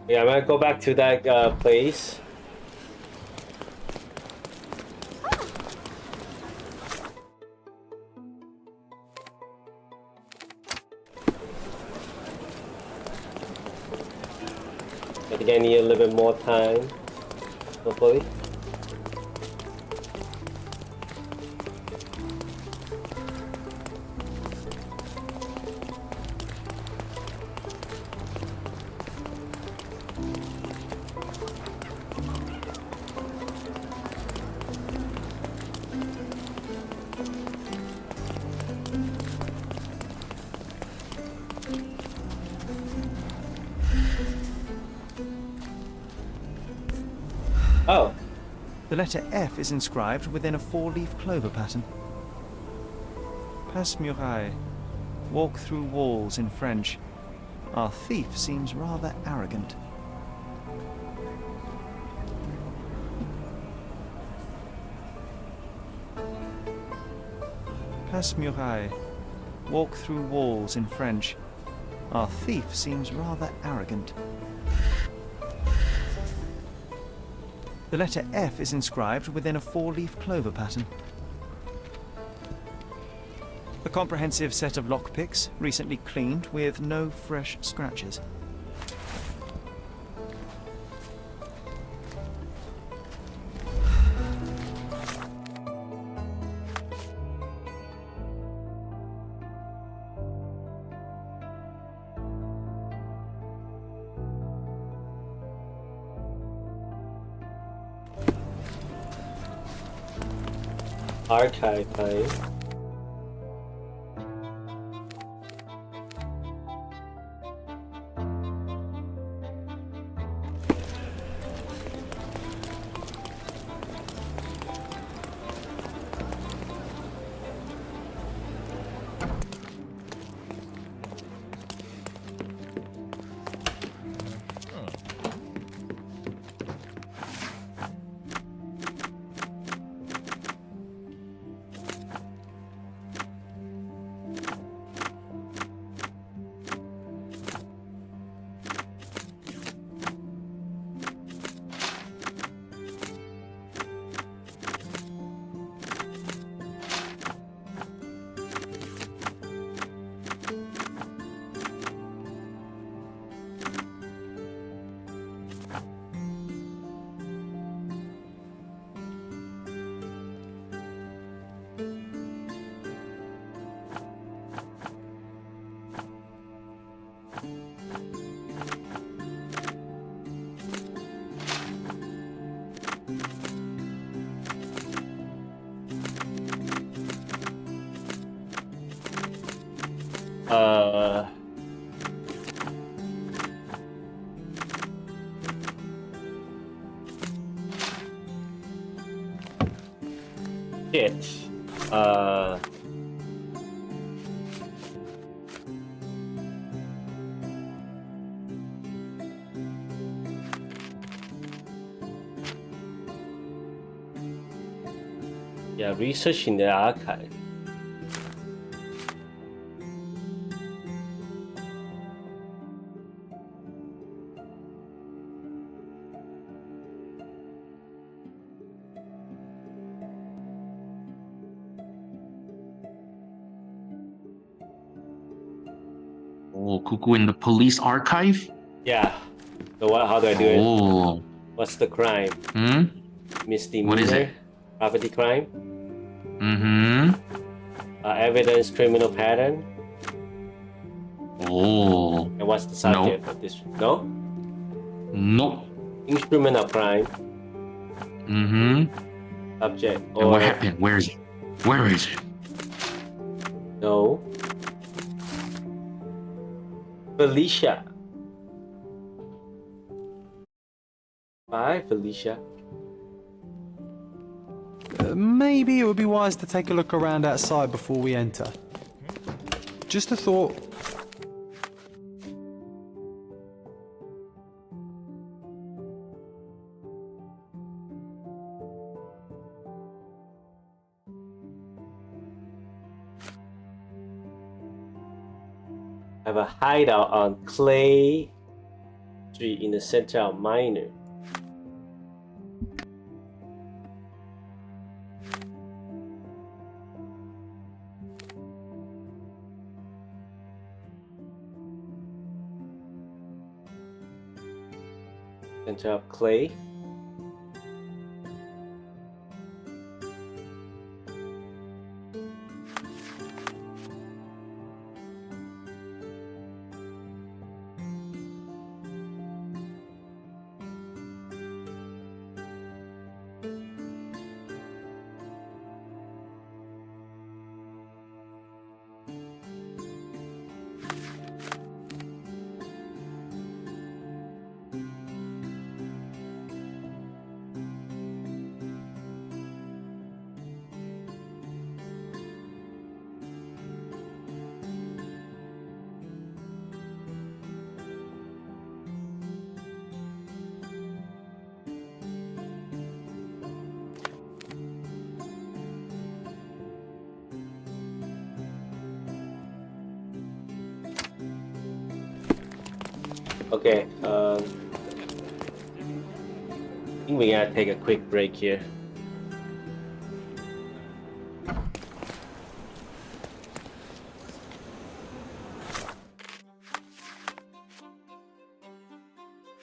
Yeah, I'm gonna go back to that place. I think I need a little bit more time, hopefully. Oh. The letter F is inscribed within a 4-leaf clover pattern. Passe muraille. Walk through walls in French. Our thief seems rather arrogant. Passe muraille. Walk through walls in French. Our thief seems rather arrogant. The letter F is inscribed within a 4-leaf clover pattern. A comprehensive set of lockpicks, recently cleaned with no fresh scratches. Archive time. Shit. Yeah, research in the archive. Oh, cuckoo in the police archive? Yeah. So what? How do I do it? Oh. What's the crime? Misdemeanor? What is it? Property crime? Mm-hmm. Evidence criminal pattern? Oh. And what's the subject of this? No? Nope. Instrument of crime? Mm-hmm. Subject or... And what happened? Where is it? Where is it? No. Felicia. Bye, Felicia. Maybe it would be wise to take a look around outside before we enter. Just a thought. Have a hideout on Clay Street in the center of Minor. Center of Clay. Okay, I think we gotta take a quick break here.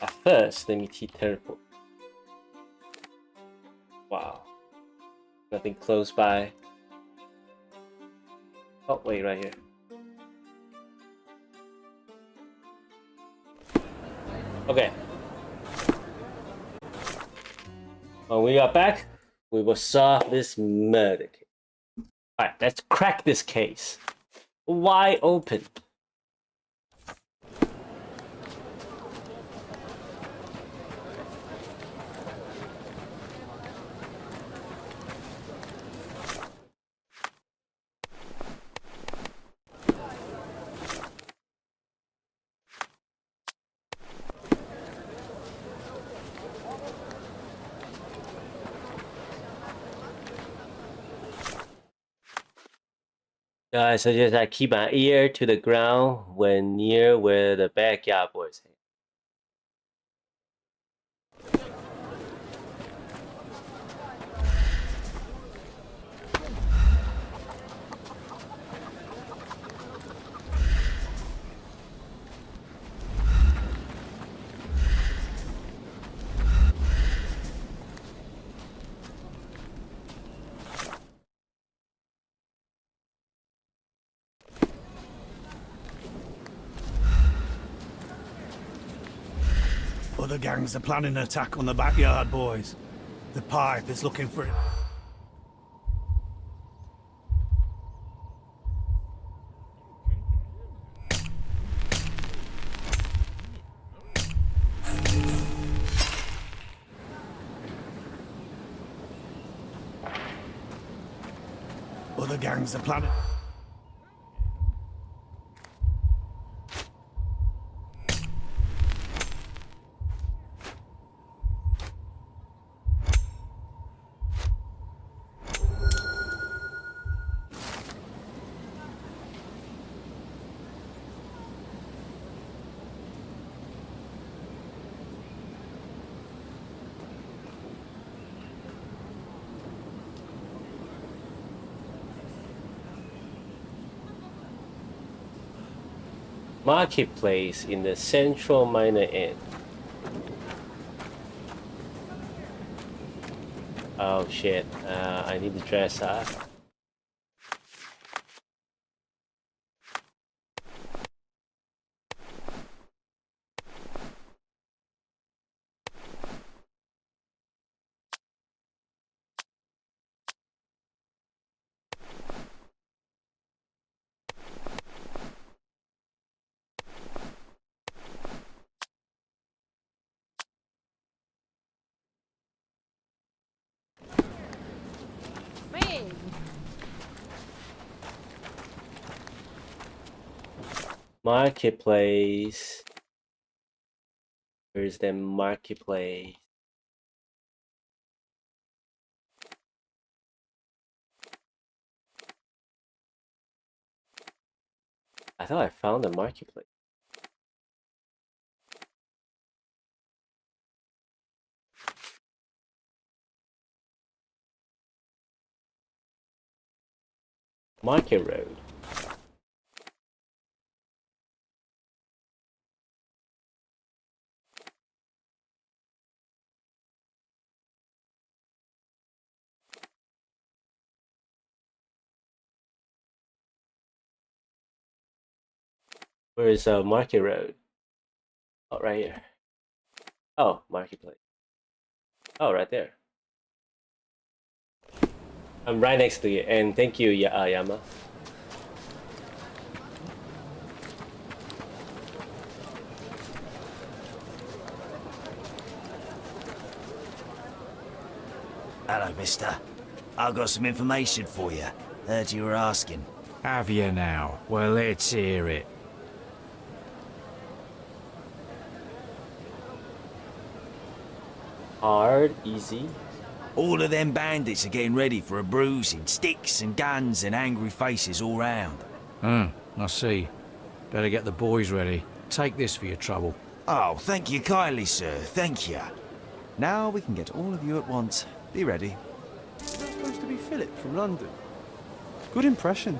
At first, let me teleport. Wow. Nothing close by. Oh, wait, right here. Okay. When we are back, we will solve this murder case. Alright, let's crack this case. Wide open. I suggest I keep my ear to the ground when near where the backyard boys hang. Other gangs are planning an attack on the backyard boys. The pipe is looking for it. Other gangs are planning. Marketplace in the Central Minor Inn. Oh shit, I need to dress up. Marketplace. Where's the marketplace? I thought I found the marketplace. Market Road. Where is Market Road? Oh, right here. Oh, marketplace. Oh, right there. I'm right next to you, and thank you, Yama. Hello, mister. I've got some information for you. Heard you were asking. Have you now? Well, let's hear it. Hard, easy. All of them bandits are getting ready for a bruising. Sticks and guns and angry faces all round. I see. Better get the boys ready. Take this for your trouble. Oh, thank you kindly, sir. Thank you. Now we can get all of you at once. Be ready. Is that supposed to be Philip from London? Good impression.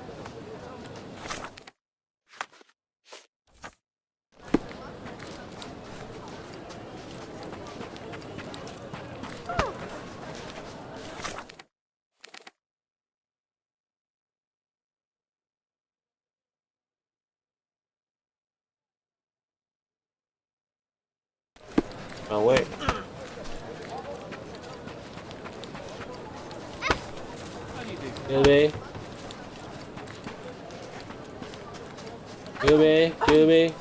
Oh, wait. Kill me. Kill me. Kill me.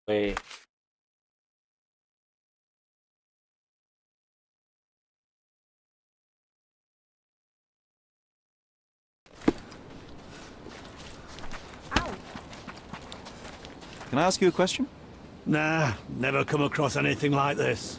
Wait. Can I ask you a question? Nah, never come across anything like this.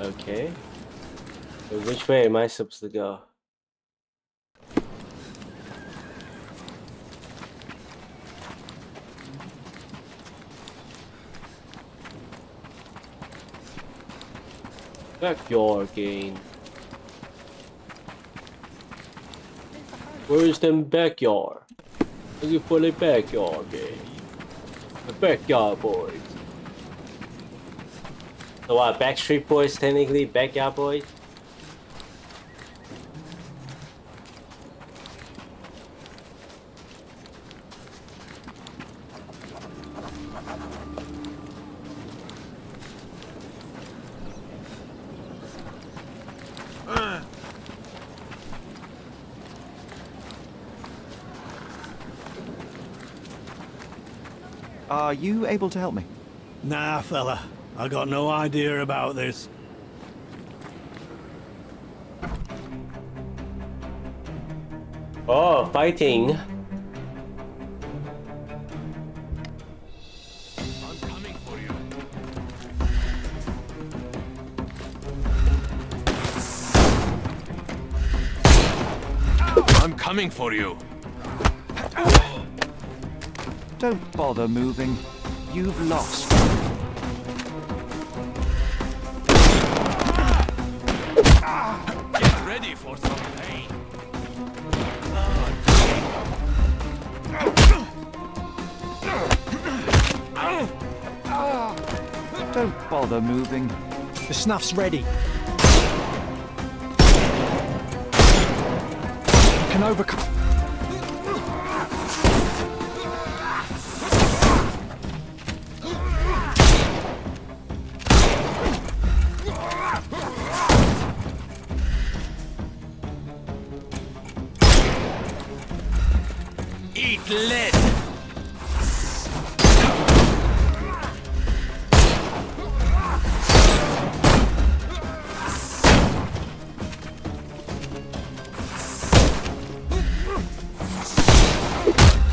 Okay. So which way am I supposed to go? Backyard game. Where's the backyard? Looking for the backyard game. The backyard boys. So what, Backstreet Boys technically backyard boys? Are you able to help me? Nah, fella. I got no idea about this. Oh, fighting. I'm coming for you. Don't bother moving. You've lost. Get ready for some pain. Don't bother moving. The snuff's ready. You can overcome. Eat lead!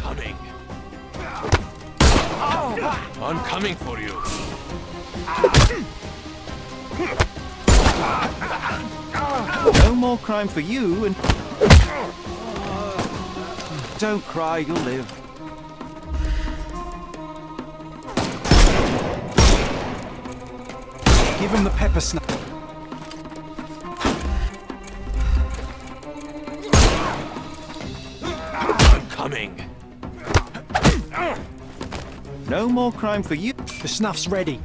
Coming. I'm coming for you. No more crime for you and... Don't cry, you'll live. Give him the pepper snuff. I'm coming. No more crime for you. The snuff's ready.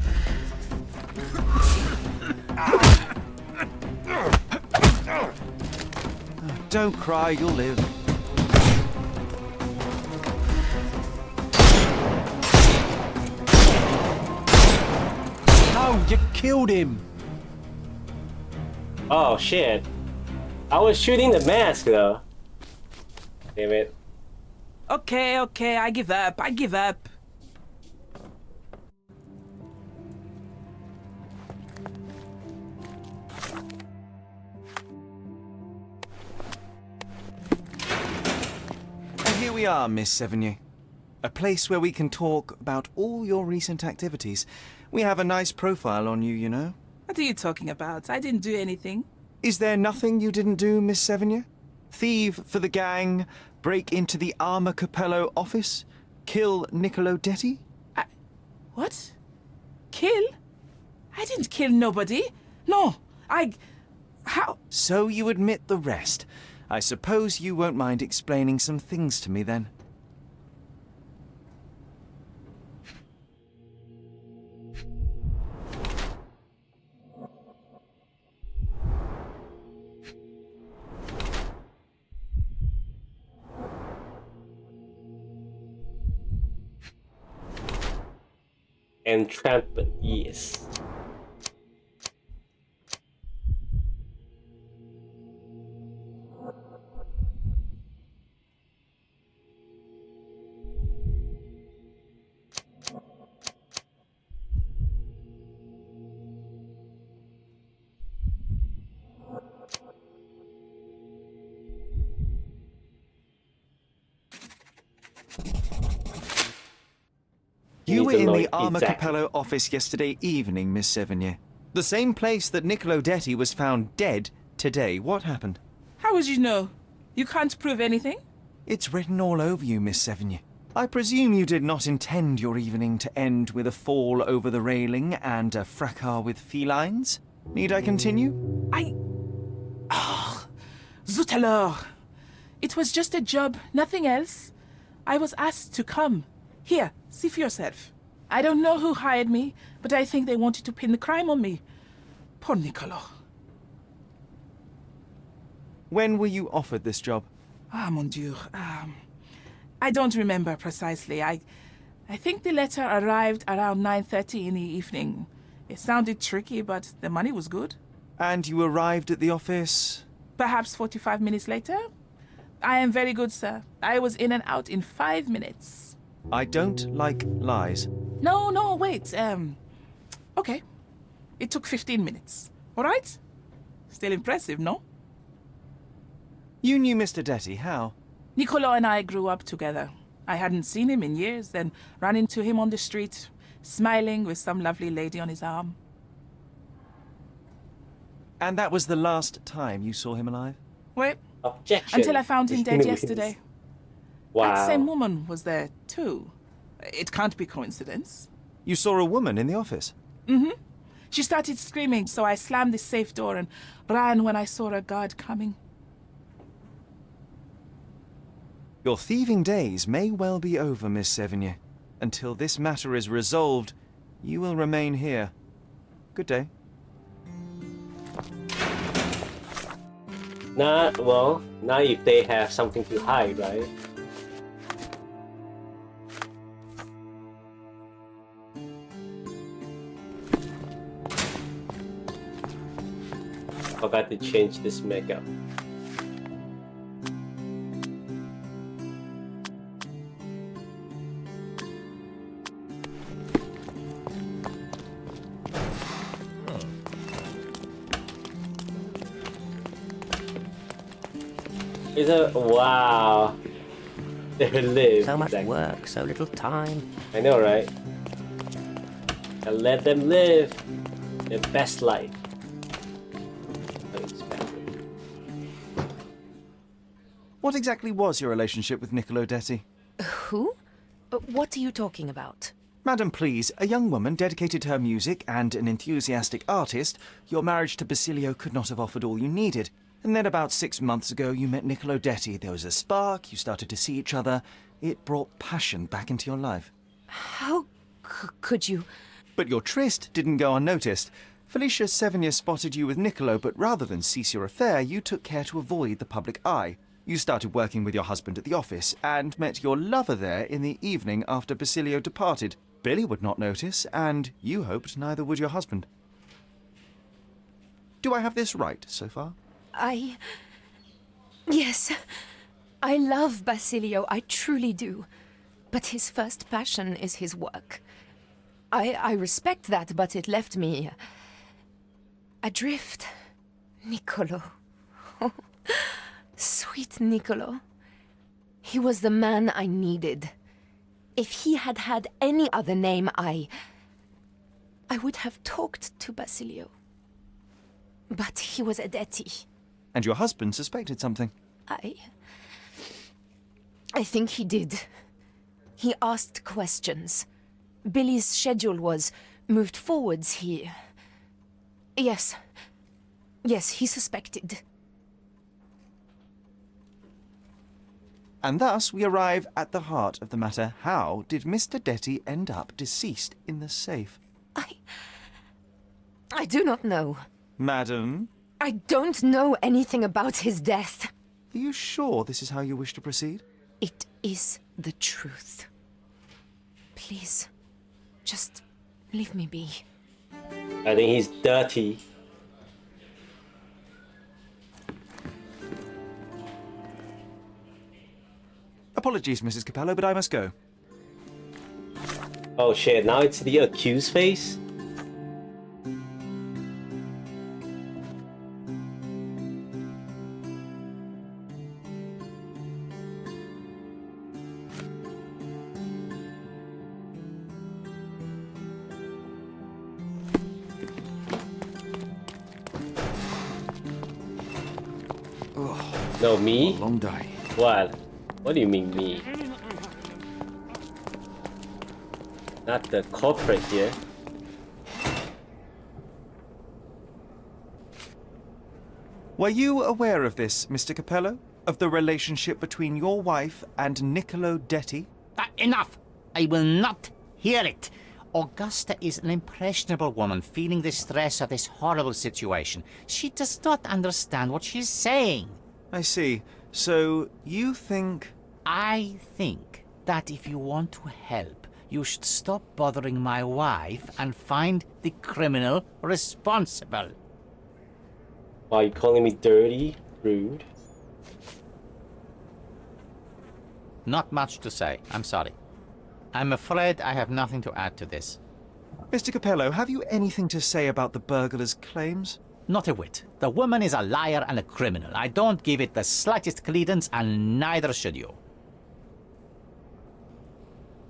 Don't cry, you'll live. No, you killed him. Oh shit. I was shooting the mask though. Damn it. Okay, I give up. And here we are, Miss Sevigny. A place where we can talk about all your recent activities. We have a nice profile on you, you know. What are you talking about? I didn't do anything. Is there nothing you didn't do, Miss Sevigny? Thieve for the gang, break into the Armor Capello office, kill Niccolo Detti? What? Kill? I didn't kill nobody. No, how? So you admit the rest. I suppose you won't mind explaining some things to me then. Entrapment, yes. You were in the Armor Capello office yesterday evening, Miss Sevigny. The same place that Niccolo Detti was found dead today. What happened? How would you know? You can't prove anything? It's written all over you, Miss Sevigny. I presume you did not intend your evening to end with a fall over the railing and a fracas with felines. Need I continue? Zut alors! It was just a job, nothing else. I was asked to come. Here, see for yourself. I don't know who hired me, but I think they wanted to pin the crime on me. Poor Niccolo. When were you offered this job? Ah, mon Dieu. I don't remember precisely. I think the letter arrived around 9:30 in the evening. It sounded tricky, but the money was good. And you arrived at the office? Perhaps 45 minutes later. I am very good, sir. I was in and out in 5 minutes. I don't like lies. No, wait. Okay. It took 15 minutes. All right? Still impressive, no? You knew Mr. Detty, how? Niccolo and I grew up together. I hadn't seen him in years, then ran into him on the street, smiling with some lovely lady on his arm. And that was the last time you saw him alive? Wait. Objection. Until I found him dead yesterday. Wow. That same woman was there, too. It can't be coincidence. You saw a woman in the office? Mm-hmm. She started screaming, so I slammed the safe door and ran when I saw a guard coming. Your thieving days may well be over, Miss Sevigny. Until this matter is resolved, you will remain here. Good day. Well, not if they have something to hide, right? Forgot to change this makeup. Is it? Wow. They live. So much work, so little time. I know, right? And let them live their best life. Unexpected. What exactly was your relationship with Niccolo Detty? Who? What are you talking about? Madam, please, a young woman dedicated to her music and an enthusiastic artist, your marriage to Basilio could not have offered all you needed. And then about 6 months ago, you met Niccolo Detty. There was a spark, you started to see each other. It brought passion back into your life. How could you? But your tryst didn't go unnoticed. Felicia Sevigny spotted you with Niccolo, but rather than cease your affair, you took care to avoid the public eye. You started working with your husband at the office, and met your lover there in the evening after Basilio departed. Billy would not notice, and you hoped neither would your husband. Do I have this right so far? Yes. I love Basilio, I truly do. But his first passion is his work. I respect that, but it left me adrift. Niccolo. Oh, sweet Niccolo. He was the man I needed. If he had had any other name, I would have talked to Basilio. But he was a Detty. And your husband suspected something. I think he did. He asked questions. Billy's schedule was moved forwards here. Yes, he suspected. And thus we arrive at the heart of the matter. How did Mr. Detty end up deceased in the safe? I do not know. Madam? I don't know anything about his death. Are you sure this is how you wish to proceed? It is the truth. Please, just leave me be. I think he's dirty. Apologies, Mrs. Capello, but I must go. Oh shit, now it's the accused face? No, me? Long day. What? What do you mean, me? Not the culprit here. Were you aware of this, Mr. Capello? Of the relationship between your wife and Niccolo Detty? Enough! I will not hear it. Augusta is an impressionable woman feeling the stress of this horrible situation. She does not understand what she's saying. I see. So, you think... I think that if you want to help, you should stop bothering my wife and find the criminal responsible. Why are you calling me dirty? Rude. Not much to say. I'm sorry. I'm afraid I have nothing to add to this. Mr. Capello, have you anything to say about the burglar's claims? Not a whit. The woman is a liar and a criminal. I don't give it the slightest credence, and neither should you.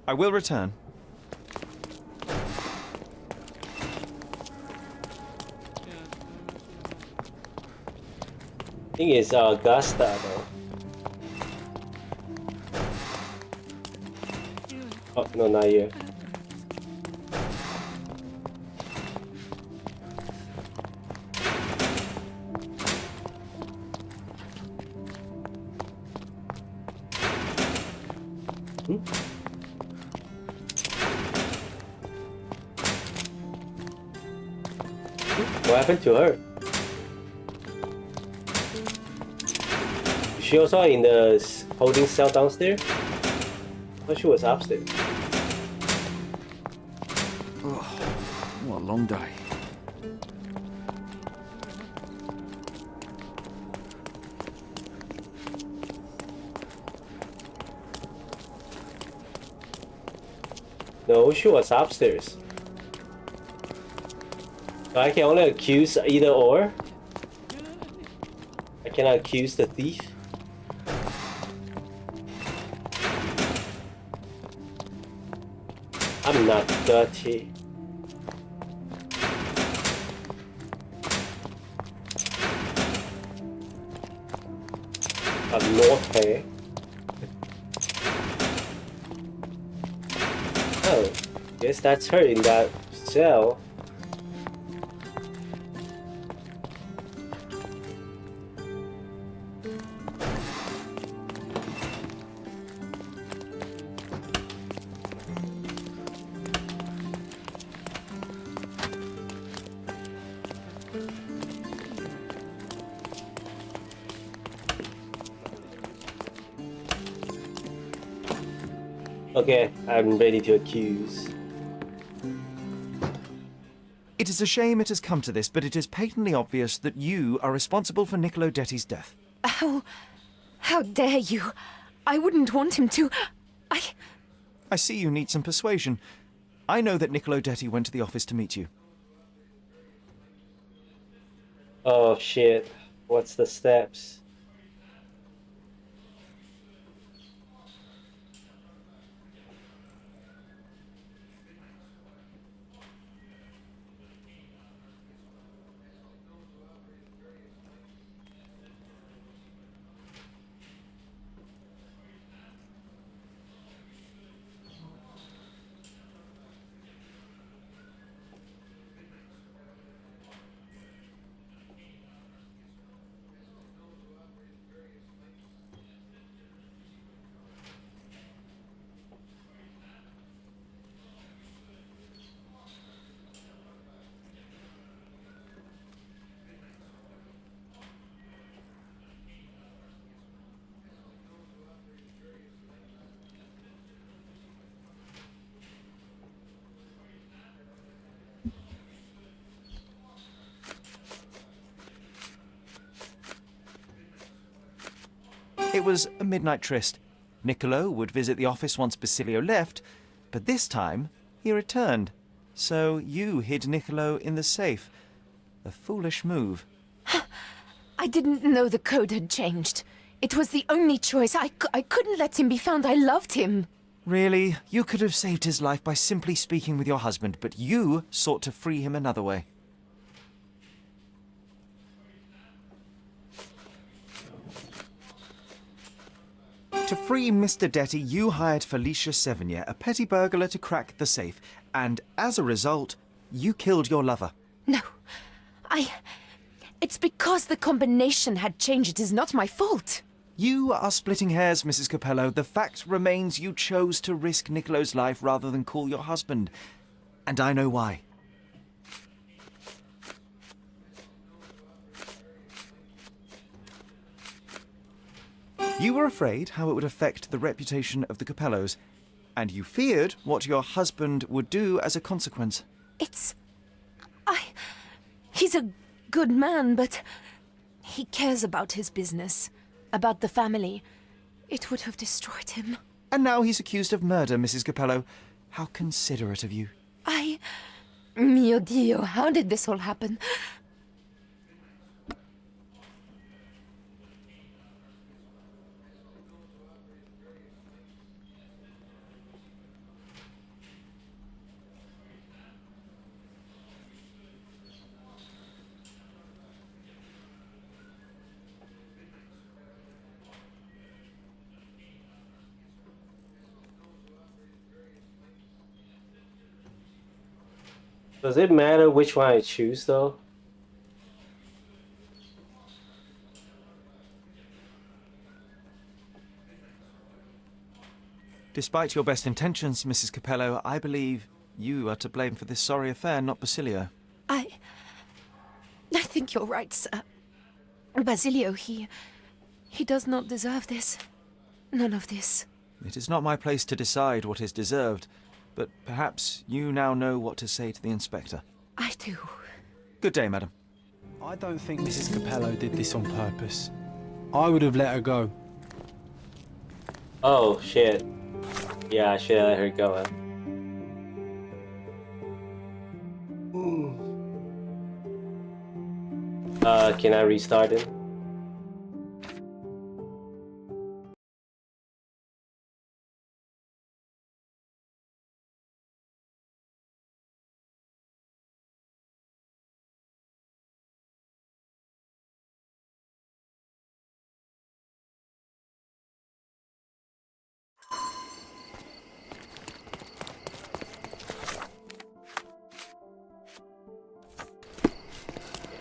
I will return. I think it's Augusta though. Oh no, not you. What happened to her? Is she also in the holding cell downstairs? I thought she was upstairs. Oh, what a long day. No, she was upstairs. So I can only accuse either or. I cannot accuse the thief. I'm not dirty. I'm naughty. Oh, guess that's her in that cell. Okay, I'm ready to accuse. It is a shame it has come to this, but it is patently obvious that you are responsible for Niccolo Detti's death. How dare you? I wouldn't want him to. I see you need some persuasion. I know that Niccolo Detti went to the office to meet you. Oh shit, what's the steps? It was a midnight tryst. Niccolo would visit the office once Basilio left, but this time he returned. So you hid Niccolo in the safe. A foolish move. I didn't know the code had changed. It was the only choice. I couldn't let him be found. I loved him. Really? You could have saved his life by simply speaking with your husband, but you sought to free him another way. To free Mr. Detti, you hired Felicia Sevigny, a petty burglar, to crack the safe, and as a result, you killed your lover. No. It's because the combination had changed. It is not my fault. You are splitting hairs, Mrs. Capello. The fact remains you chose to risk Niccolo's life rather than call your husband. And I know why. You were afraid how it would affect the reputation of the Capellos, and you feared what your husband would do as a consequence. He's a good man, but he cares about his business, about the family. It would have destroyed him. And now he's accused of murder, Mrs. Capello. How considerate of you. Mio Dio, how did this all happen? Does it matter which one I choose, though? Despite your best intentions, Mrs. Capello, I believe you are to blame for this sorry affair, not Basilio. I think you're right, sir. Basilio, he does not deserve this. None of this. It is not my place to decide what is deserved, but perhaps you now know what to say to the inspector. I do. Good day, madam. I don't think Mrs. Capello did this on purpose. I would have let her go. Oh, shit. Yeah, I should have let her go, huh? Can I restart it?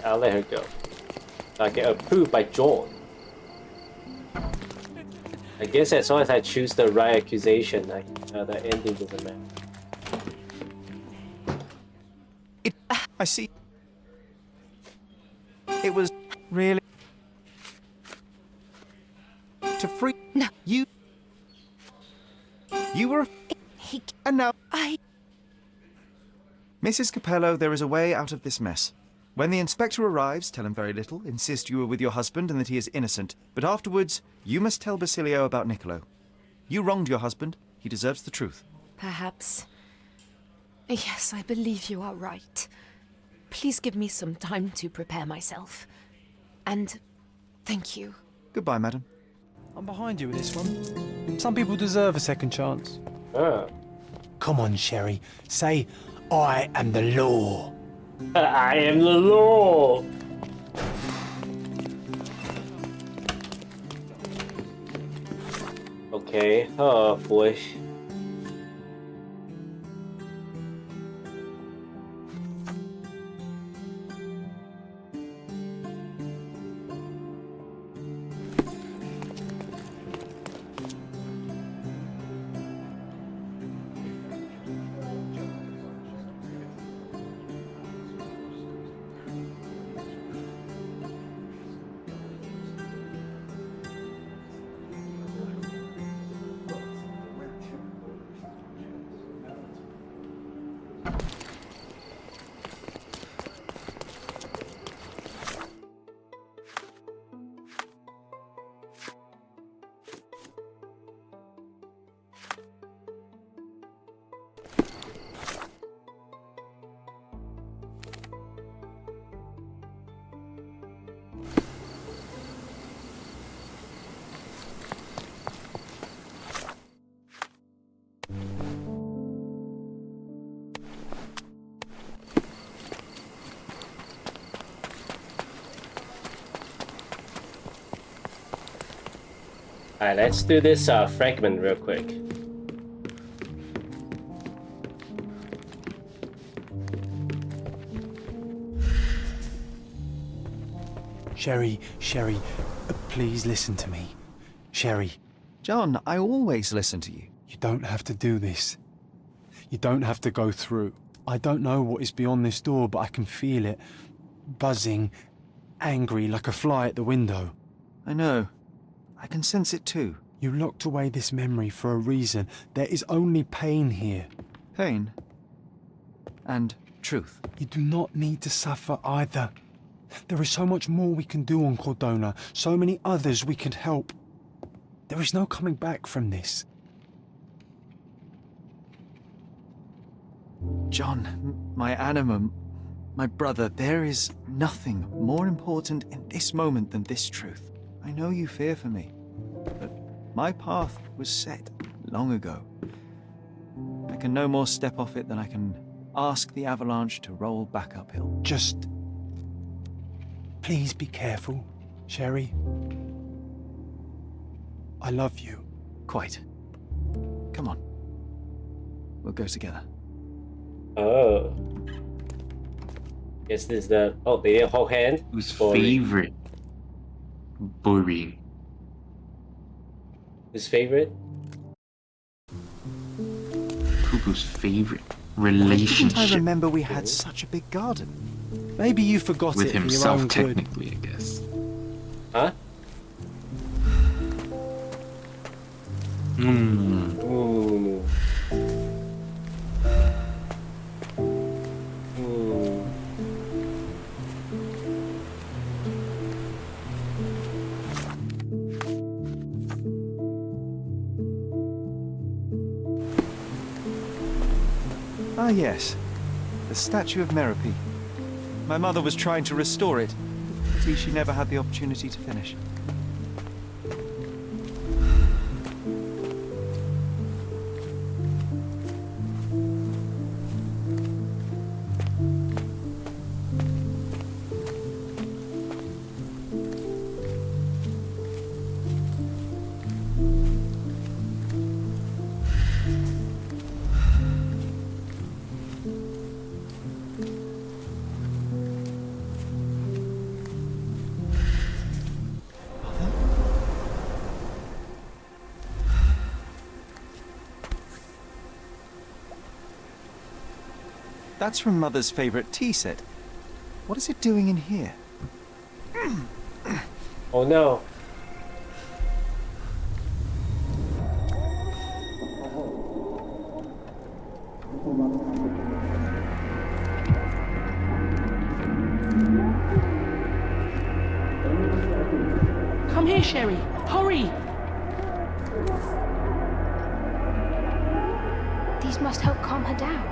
I'll let her go. I get approved by John. I guess as long as I choose the right accusation, the ending doesn't matter. I see. It was really to free. No, you were. And now Mrs. Capello, there is a way out of this mess. When the inspector arrives, tell him very little, insist you were with your husband and that he is innocent. But afterwards, you must tell Basilio about Niccolo. You wronged your husband. He deserves the truth. Perhaps. Yes, I believe you are right. Please give me some time to prepare myself. And thank you. Goodbye, madam. I'm behind you with this one. Some people deserve a second chance. Come on, Sherry. Say, I am the law. I am the law. Okay. Oh boy. Alright, let's do this fragment real quick. Sherry, please listen to me. Sherry. John, I always listen to you. You don't have to do this. You don't have to go through. I don't know what is beyond this door, but I can feel it. Buzzing, angry like a fly at the window. I know. I can sense it too. You locked away this memory for a reason. There is only pain here. Pain? And truth. You do not need to suffer either. There is so much more we can do on Cordona, so many others we can help. There is no coming back from this. John, my anima, my brother, there is nothing more important in this moment than this truth. I know you fear for me, but my path was set long ago. I can no more step off it than I can ask the avalanche to roll back uphill. Just... please be careful, Sherry. I love you. Quite. Come on. We'll go together. Oh. Guess this is the... Oh, they didn't hold hands? Whose favorite? Boring. His favorite? Pupu's favorite relationship. Why didn't I remember we had such a big garden? Maybe you forgot with it for your himself, own good. technically, I guess. Huh? Ooh. Ah, yes. The statue of Merope. My mother was trying to restore it. Pity she never had the opportunity to finish. That's from Mother's favorite tea set. What is it doing in here? Oh no. Come here, Sherry. Hurry! These must help calm her down.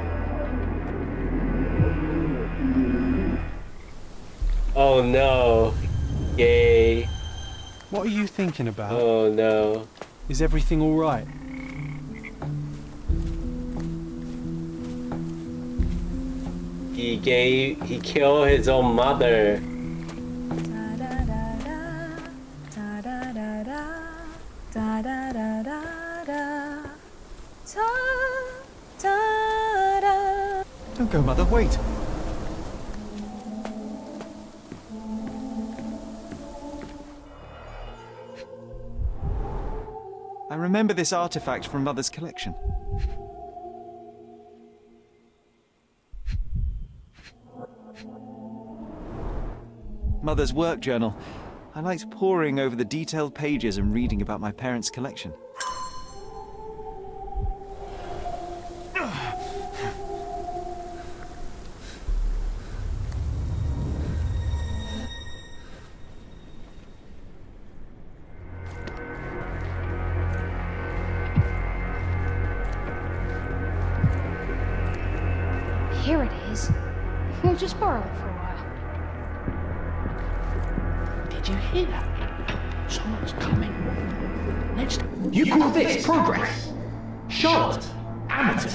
Oh no. Yay. What are you thinking about? Oh no. Is everything all right? He killed his own mother. Don't go, Mother, wait. I remember this artifact from Mother's collection. Mother's work journal. I liked poring over the detailed pages and reading about my parents' collection. Here it is. We'll just borrow it for a while. Did you hear that? Someone's coming. Next. You call this progress? Charlotte, amateur.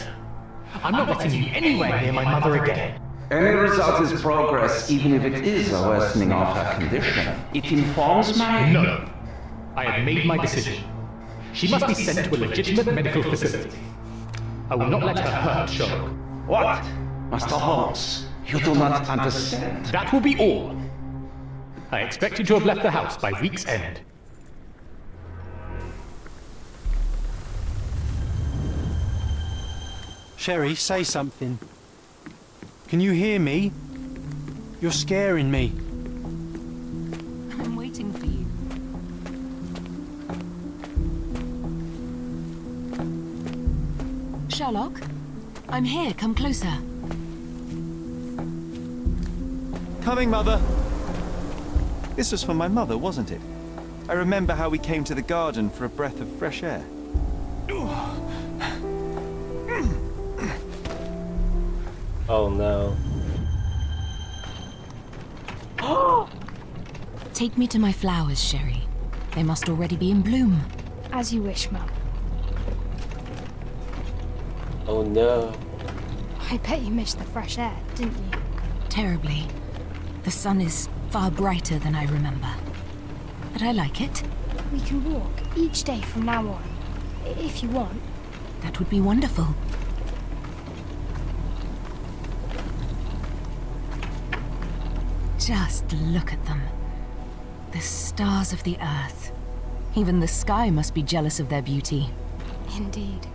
I'm not letting you anywhere near my mother again. Any result is progress, even if it is a worsening of her condition. It informs my... No. I have made my decision. She must be sent to a legitimate medical facility. I will not let her hurt Sherlock. What? Master Holmes, you do not understand. That will be all. I expect you to have left the house by week's end. Sherry, say something. Can you hear me? You're scaring me. I'm waiting for you. Sherlock, I'm here. Come closer. Coming, Mother! This was for my mother, wasn't it? I remember how we came to the garden for a breath of fresh air. Oh no. Take me to my flowers, Sherry. They must already be in bloom. As you wish, Mum. Oh no. I bet you missed the fresh air, didn't you? Terribly. The sun is far brighter than I remember. But I like it. We can walk each day from now on, if you want. That would be wonderful. Just look at them. The stars of the earth. Even the sky must be jealous of their beauty. Indeed.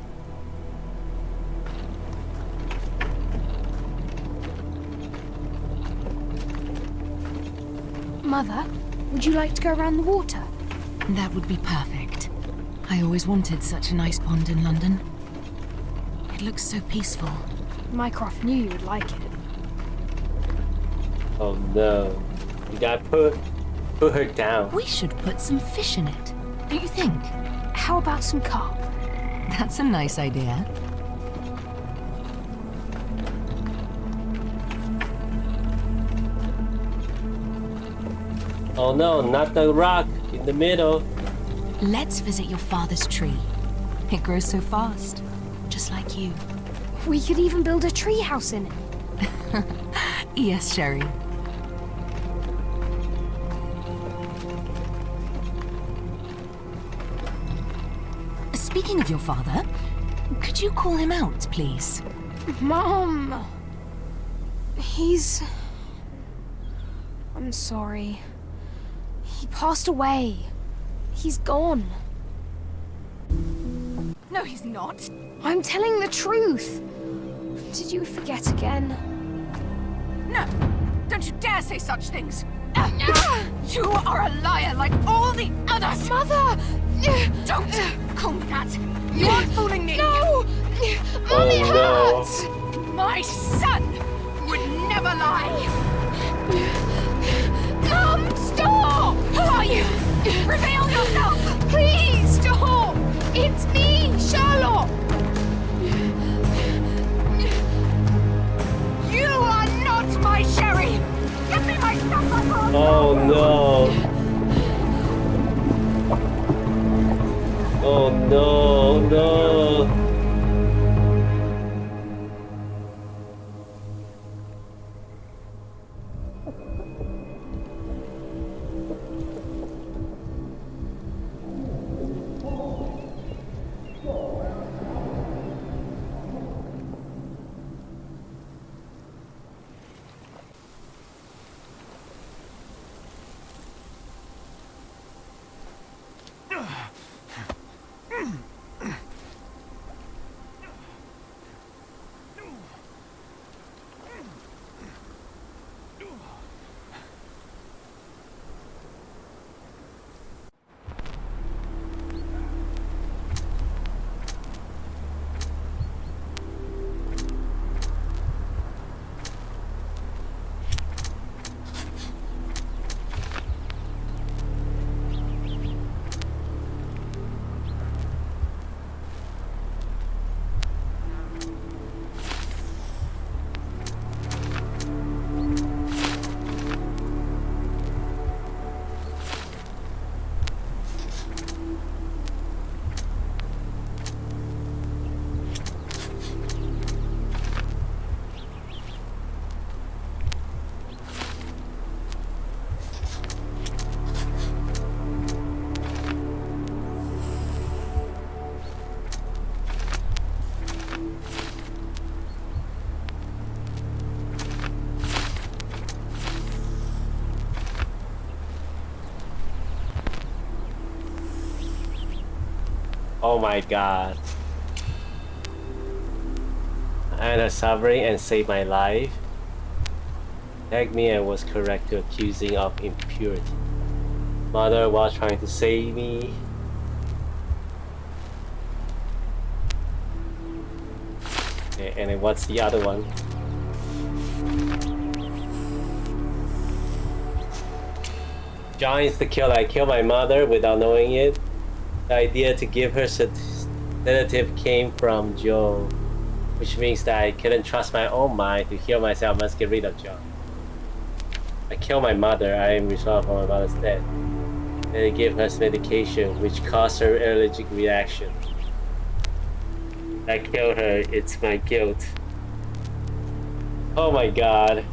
Mother, would you like to go around the water? That would be perfect. I always wanted such a nice pond in London. It looks so peaceful. Mycroft knew you would like it. Oh no. You gotta put her down. We should put some fish in it. Don't you think? How about some carp? That's a nice idea. Oh no, not the rock in the middle. Let's visit your father's tree. It grows so fast, just like you. We could even build a tree house in it. Yes, Sherry. Speaking of your father, could you call him out, please? Mom! I'm sorry. He passed away. He's gone. No, he's not. I'm telling the truth. Did you forget again? No! Don't you dare say such things! You are a liar like all the others! Mother! Don't call me that! You aren't fooling me! No! Oh it no. hurts! My son would never lie! Mom, stop! Who are you? Reveal yourself! Please, stop! It's me, Sherlock! You are not my Sherry! Give me my stuff! Oh no. Oh no, no. Oh my god. Anna suffering and saved my life. Tagged me and was correct to accusing of impurity. Mother was trying to save me. Okay, and then what's the other one? John is the killer. I killed my mother without knowing it. The idea to give her sedative came from Joe. which means that I couldn't trust my own mind to heal myself. I must get rid of John. I killed my mother. I am responsible for my mother's death. And I gave her medication, which caused her allergic reaction. I killed her. It's my guilt. Oh my god.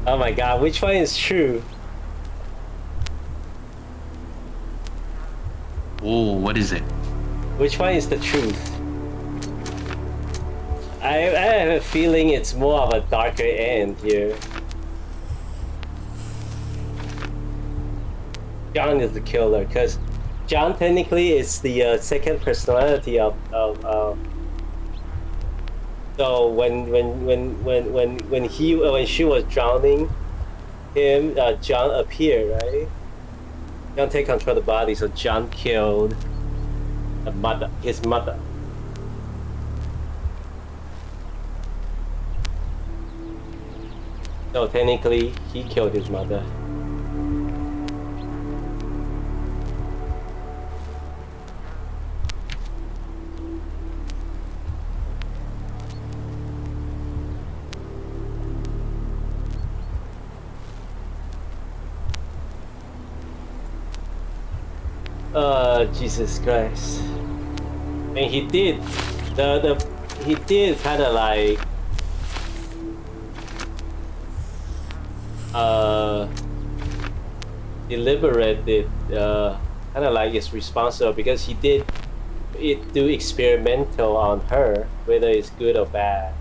Oh my god, which one is true? Oh, what is it? Which one is the truth? I have a feeling it's more of a darker end here. John is the killer, because John technically is the second personality of so when she was drowning him, John appeared, right? John take control of the body, so John killed his mother. So technically, he killed his mother. Jesus Christ. And he did he did kind of like deliberated kind of like is responsible, because he did do experimental on her, whether it's good or bad.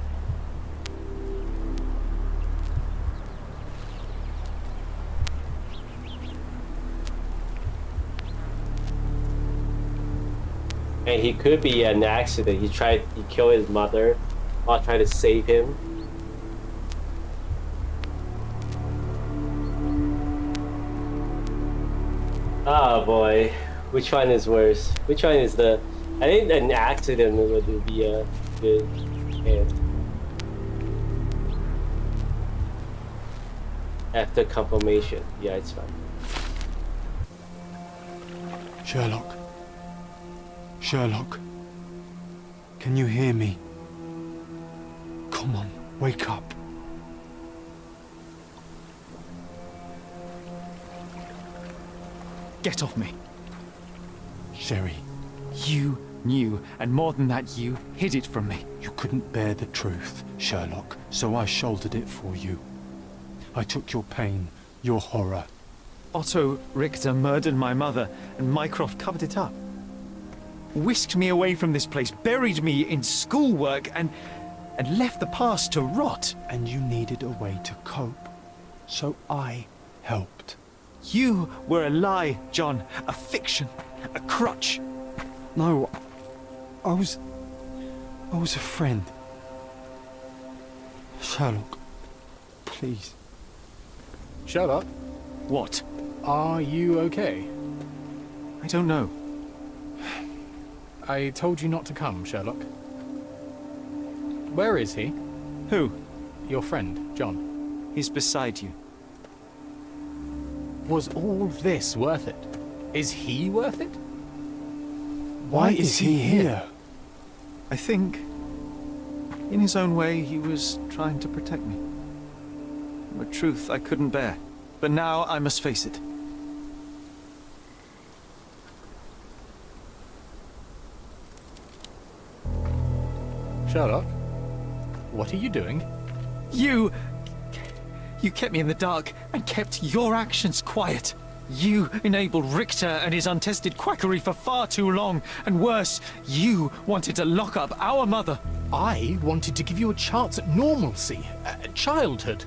And he could be an accident. He killed his mother while trying to save him. Oh boy, which one is worse? Which one is the... I think an accident would be a good end. After confirmation. Yeah, it's fine. Sherlock. Sherlock. Can you hear me? Come on, wake up. Get off me. Sherry. You knew, and more than that, you hid it from me. You couldn't bear the truth, Sherlock, so I shouldered it for you. I took your pain, your horror. Otto Richter murdered my mother, and Mycroft covered it up. Whisked me away from this place, buried me in schoolwork, and left the past to rot. And you needed a way to cope, so I helped. You were a lie, John, a fiction, a crutch. No, I was a friend. Sherlock, please. Sherlock? What? Are you okay? I don't know. I told you not to come, Sherlock. Where is he? Who? Your friend, John. He's beside you. Was all this worth it? Is he worth it? Why is he here? I think, in his own way, he was trying to protect me. A truth I couldn't bear. But now I must face it. Sherlock, what are you doing? You kept me in the dark and kept your actions quiet. You enabled Richter and his untested quackery for far too long. And worse, you wanted to lock up our mother. I wanted to give you a chance at normalcy, at childhood.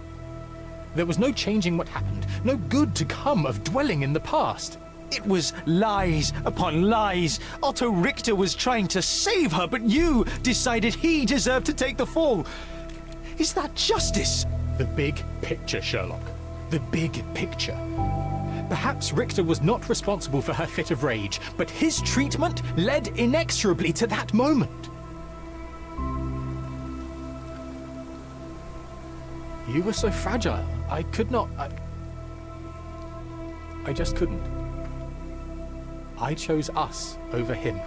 There was no changing what happened, no good to come of dwelling in the past. It was lies upon lies. Otto Richter was trying to save her, but you decided he deserved to take the fall. Is that justice? The big picture, Sherlock. The big picture. Perhaps Richter was not responsible for her fit of rage, but his treatment led inexorably to that moment. You were so fragile. I could not... I just couldn't. I chose us over him.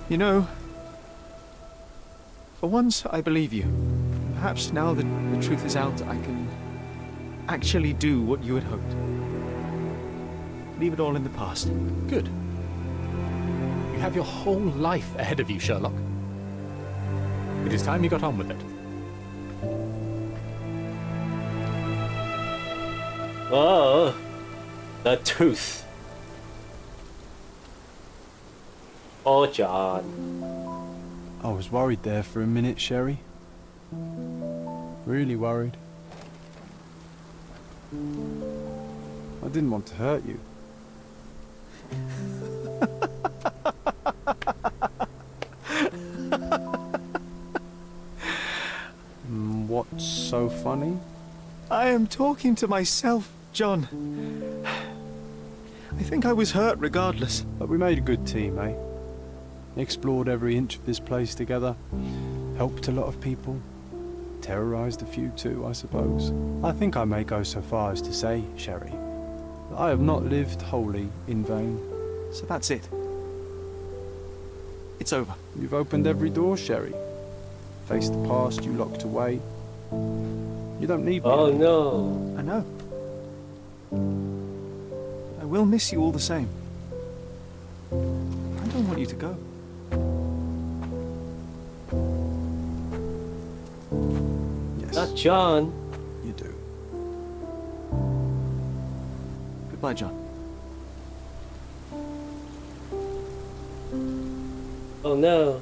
You know, for once I believe you. Perhaps now that the truth is out, I can actually do what you had hoped. Leave it all in the past. Good. You have your whole life ahead of you, Sherlock. It is time you got on with it. Oh, the tooth. Oh, John. I was worried there for a minute, Sherry. Really worried. I didn't want to hurt you. What's so funny? I am talking to myself, John. I think I was hurt regardless. But we made a good team, eh? Explored every inch of this place together. Helped a lot of people. Terrorized a few too, I suppose. I think I may go so far as to say, Sherry, that I have not lived wholly in vain. So that's it. It's over. You've opened every door, Sherry. Faced the past you locked away. You don't need me. Oh no. I know. I will miss you all the same. I don't want you to go. Yes. Not John. You do. Goodbye, John. Oh no.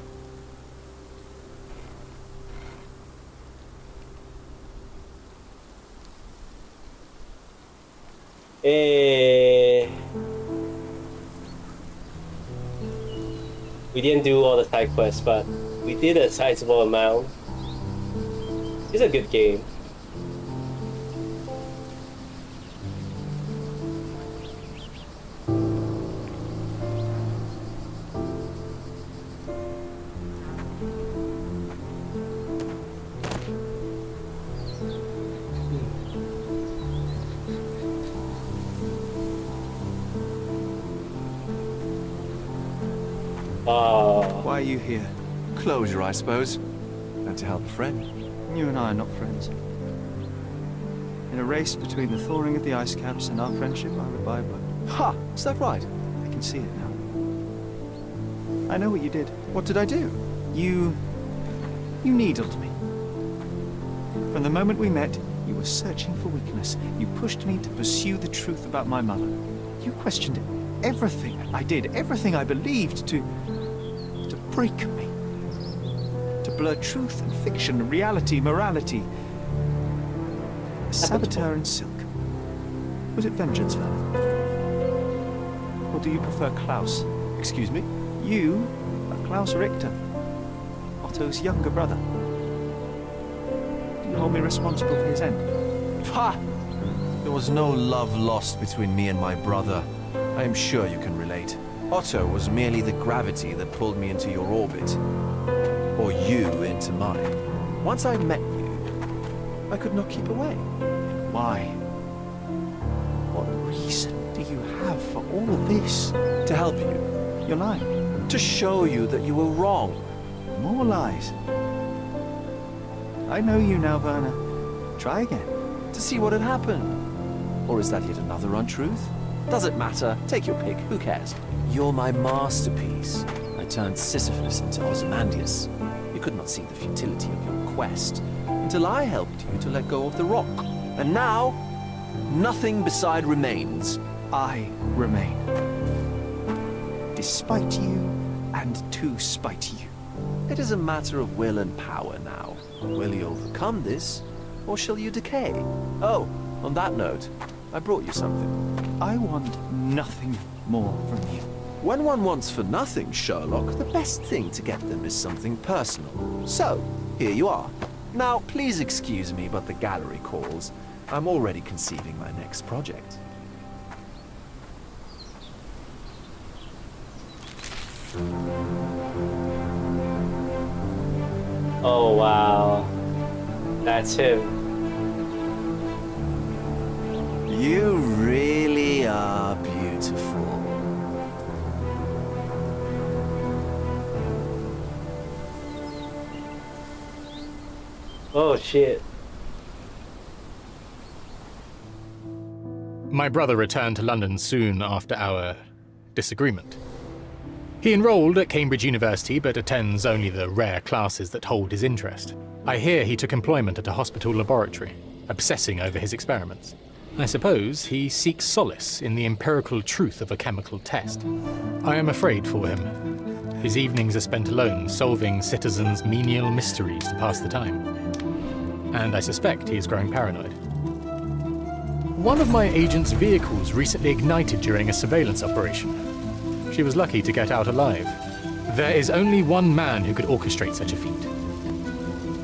We didn't do all the side quests, but we did a sizable amount. It's a good game. Why are you here? Closure, I suppose. And to help a friend. You and I are not friends. In a race between the thawing of the ice caps and our friendship, I would buy a boat. Ha! Is that right? I can see it now. I know what you did. What did I do? You needled me. From the moment we met, you were searching for weakness. You pushed me to pursue the truth about my mother. You questioned everything I did, everything I believed, to break me. To blur truth and fiction, reality, morality. A saboteur in silk. Was it vengeance, then? Or do you prefer Klaus? Excuse me? You are Klaus Richter, Otto's younger brother. Do you hold me responsible for his end? Ha! There was no love lost between me and my brother. I am sure you can relate. Otto was merely the gravity that pulled me into your orbit. Or you into mine. Once I met you, I could not keep away. Why? What reason do you have for all of this? To help you. You're lying. To show you that you were wrong. More lies. I know you now, Werner. Try again. To see what had happened. Or is that yet another untruth? Does it matter? Take your pick. Who cares? You're my masterpiece. I turned Sisyphus into Ozymandias. You could not see the futility of your quest until I helped you to let go of the rock. And now, nothing beside remains. I remain. Despite you and to spite you. It is a matter of will and power now. Will you overcome this, or shall you decay? Oh, on that note, I brought you something. I want nothing more from you. When one wants for nothing, Sherlock, the best thing to get them is something personal. So, here you are. Now, please excuse me, but the gallery calls. I'm already conceiving my next project. Oh wow, that's him. You really are beautiful. Oh shit. My brother returned to London soon after our disagreement. He enrolled at Cambridge University but attends only the rare classes that hold his interest. I hear he took employment at a hospital laboratory, obsessing over his experiments. I suppose he seeks solace in the empirical truth of a chemical test. I am afraid for him. His evenings are spent alone, solving citizens' menial mysteries to pass the time. And I suspect he is growing paranoid. One of my agent's vehicles recently ignited during a surveillance operation. She was lucky to get out alive. There is only one man who could orchestrate such a feat.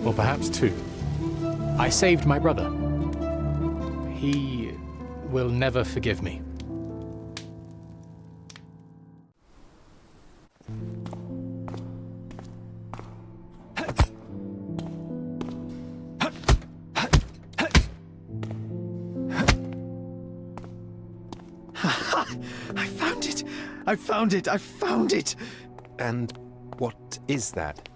Or perhaps two. I saved my brother. He will never forgive me. I found it! I found it! And what is that?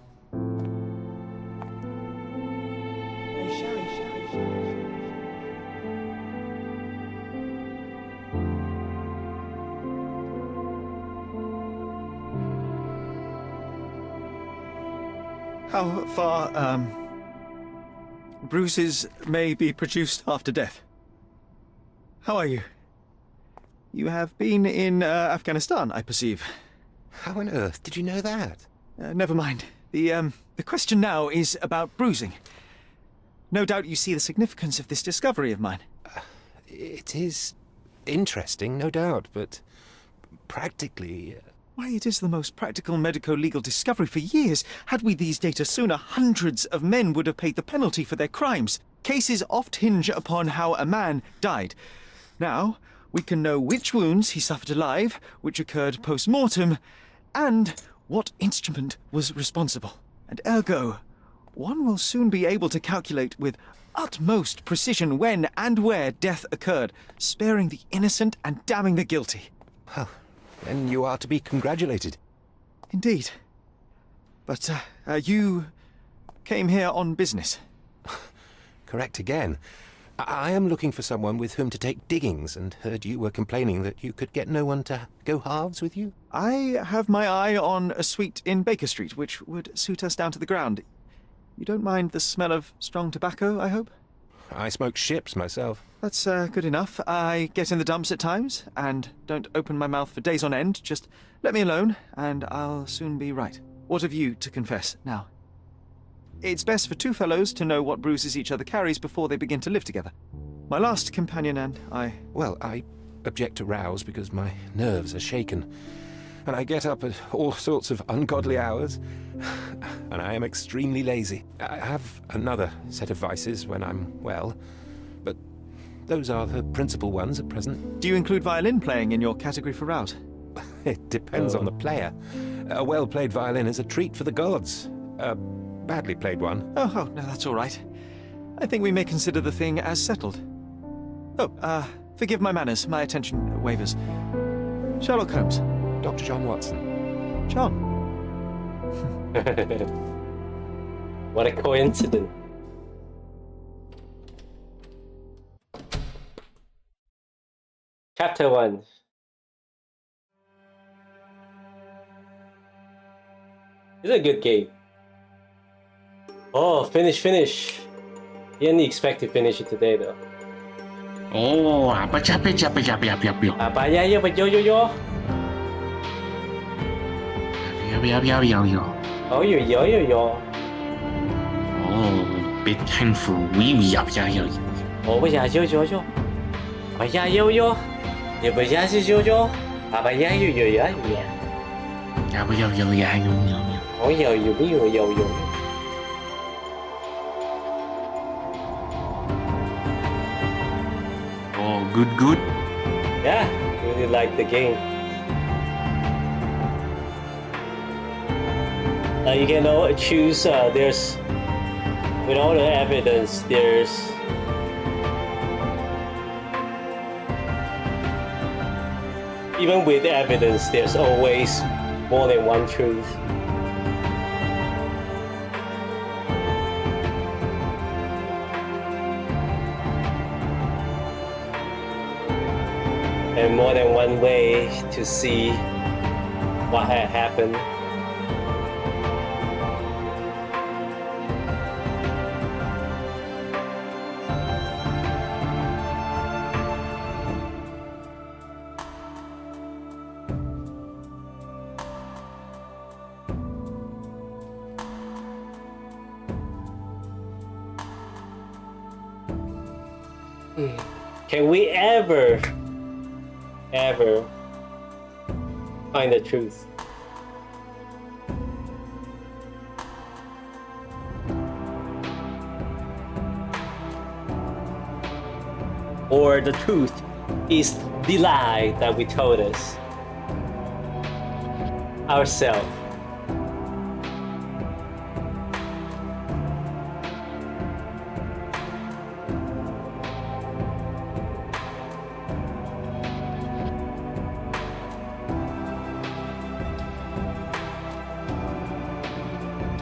How far, bruises may be produced after death. How are you? You have been in Afghanistan, I perceive. How on earth did you know that? Never mind. The question now is about bruising. No doubt you see the significance of this discovery of mine. It is interesting, no doubt, but practically... Why, it is the most practical medico-legal discovery for years. Had we these data sooner, hundreds of men would have paid the penalty for their crimes. Cases oft hinge upon how a man died. Now, we can know which wounds he suffered alive, which occurred post-mortem, and what instrument was responsible. And ergo, one will soon be able to calculate with utmost precision when and where death occurred, sparing the innocent and damning the guilty. Well, then you are to be congratulated. Indeed. But, you came here on business. Correct again. I am looking for someone with whom to take diggings, and heard you were complaining that you could get no one to go halves with you. I have my eye on a suite in Baker Street, which would suit us down to the ground. You don't mind the smell of strong tobacco, I hope? I smoke ships myself. That's good enough. I get in the dumps at times, and don't open my mouth for days on end. Just let me alone, and I'll soon be right. What have you to confess now? It's best for two fellows to know what bruises each other carries before they begin to live together. My last companion and I... Well, I object to rows because my nerves are shaken. And I get up at all sorts of ungodly hours. And I am extremely lazy. I have another set of vices when I'm well. But those are the principal ones at present. Do you include violin playing in your category for rouse? It depends on the player. A well-played violin is a treat for the gods. Badly played one. Oh, no, that's all right. I think we may consider the thing as settled. Oh, forgive my manners. My attention wavers. Sherlock Holmes. Dr. John Watson. John. What a coincidence. Chapter 1. It's a good game. Oh, finish. Didn't expect to finish it today though. Oh, apa capek. Apa ya yo. Yo. Oh, yo. Oh, big handful. Wee wee up, yeah. Oh, yeah, yo. Oh, yeah, yo. You but yeah, yo. Ah, but yeah, yo. Yeah. Oh, yo. Oh, good. Yeah, really like the game. You can choose, there's, with all the evidence, there's even with evidence, there's always more than one truth. And more than one way to see what had happened. Can we ever find the truth? Or the truth is the lie that we told us ourselves?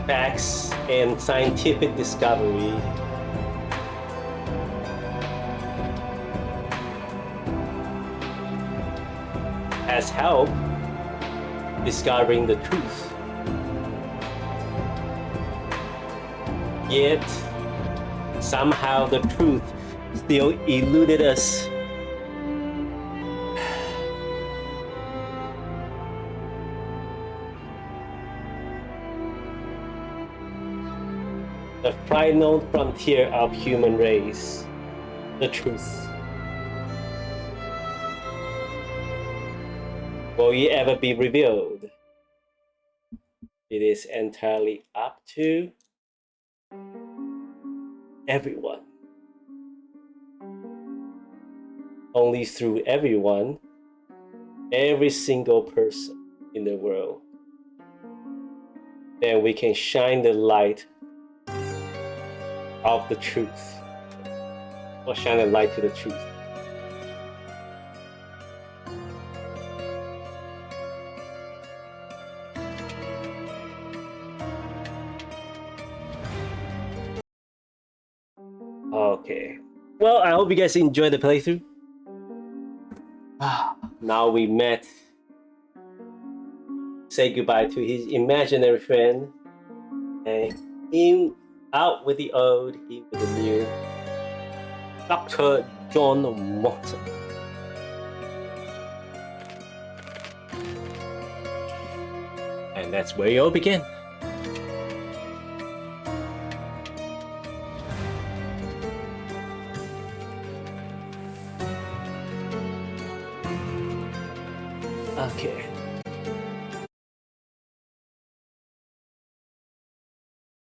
Facts and scientific discovery has helped discovering the truth. Yet, somehow the truth still eluded us. The final frontier of human race, the truth. Will it ever be revealed? It is entirely up to everyone. Only through everyone, every single person in the world, then we can shine the light of the truth, or shine a light to the truth. Okay, well, I hope you guys enjoyed the playthrough. Now we met. Say goodbye to his imaginary friend, and him out with the old, in with the new. Dr. John Morton. And that's where you all begin. Okay.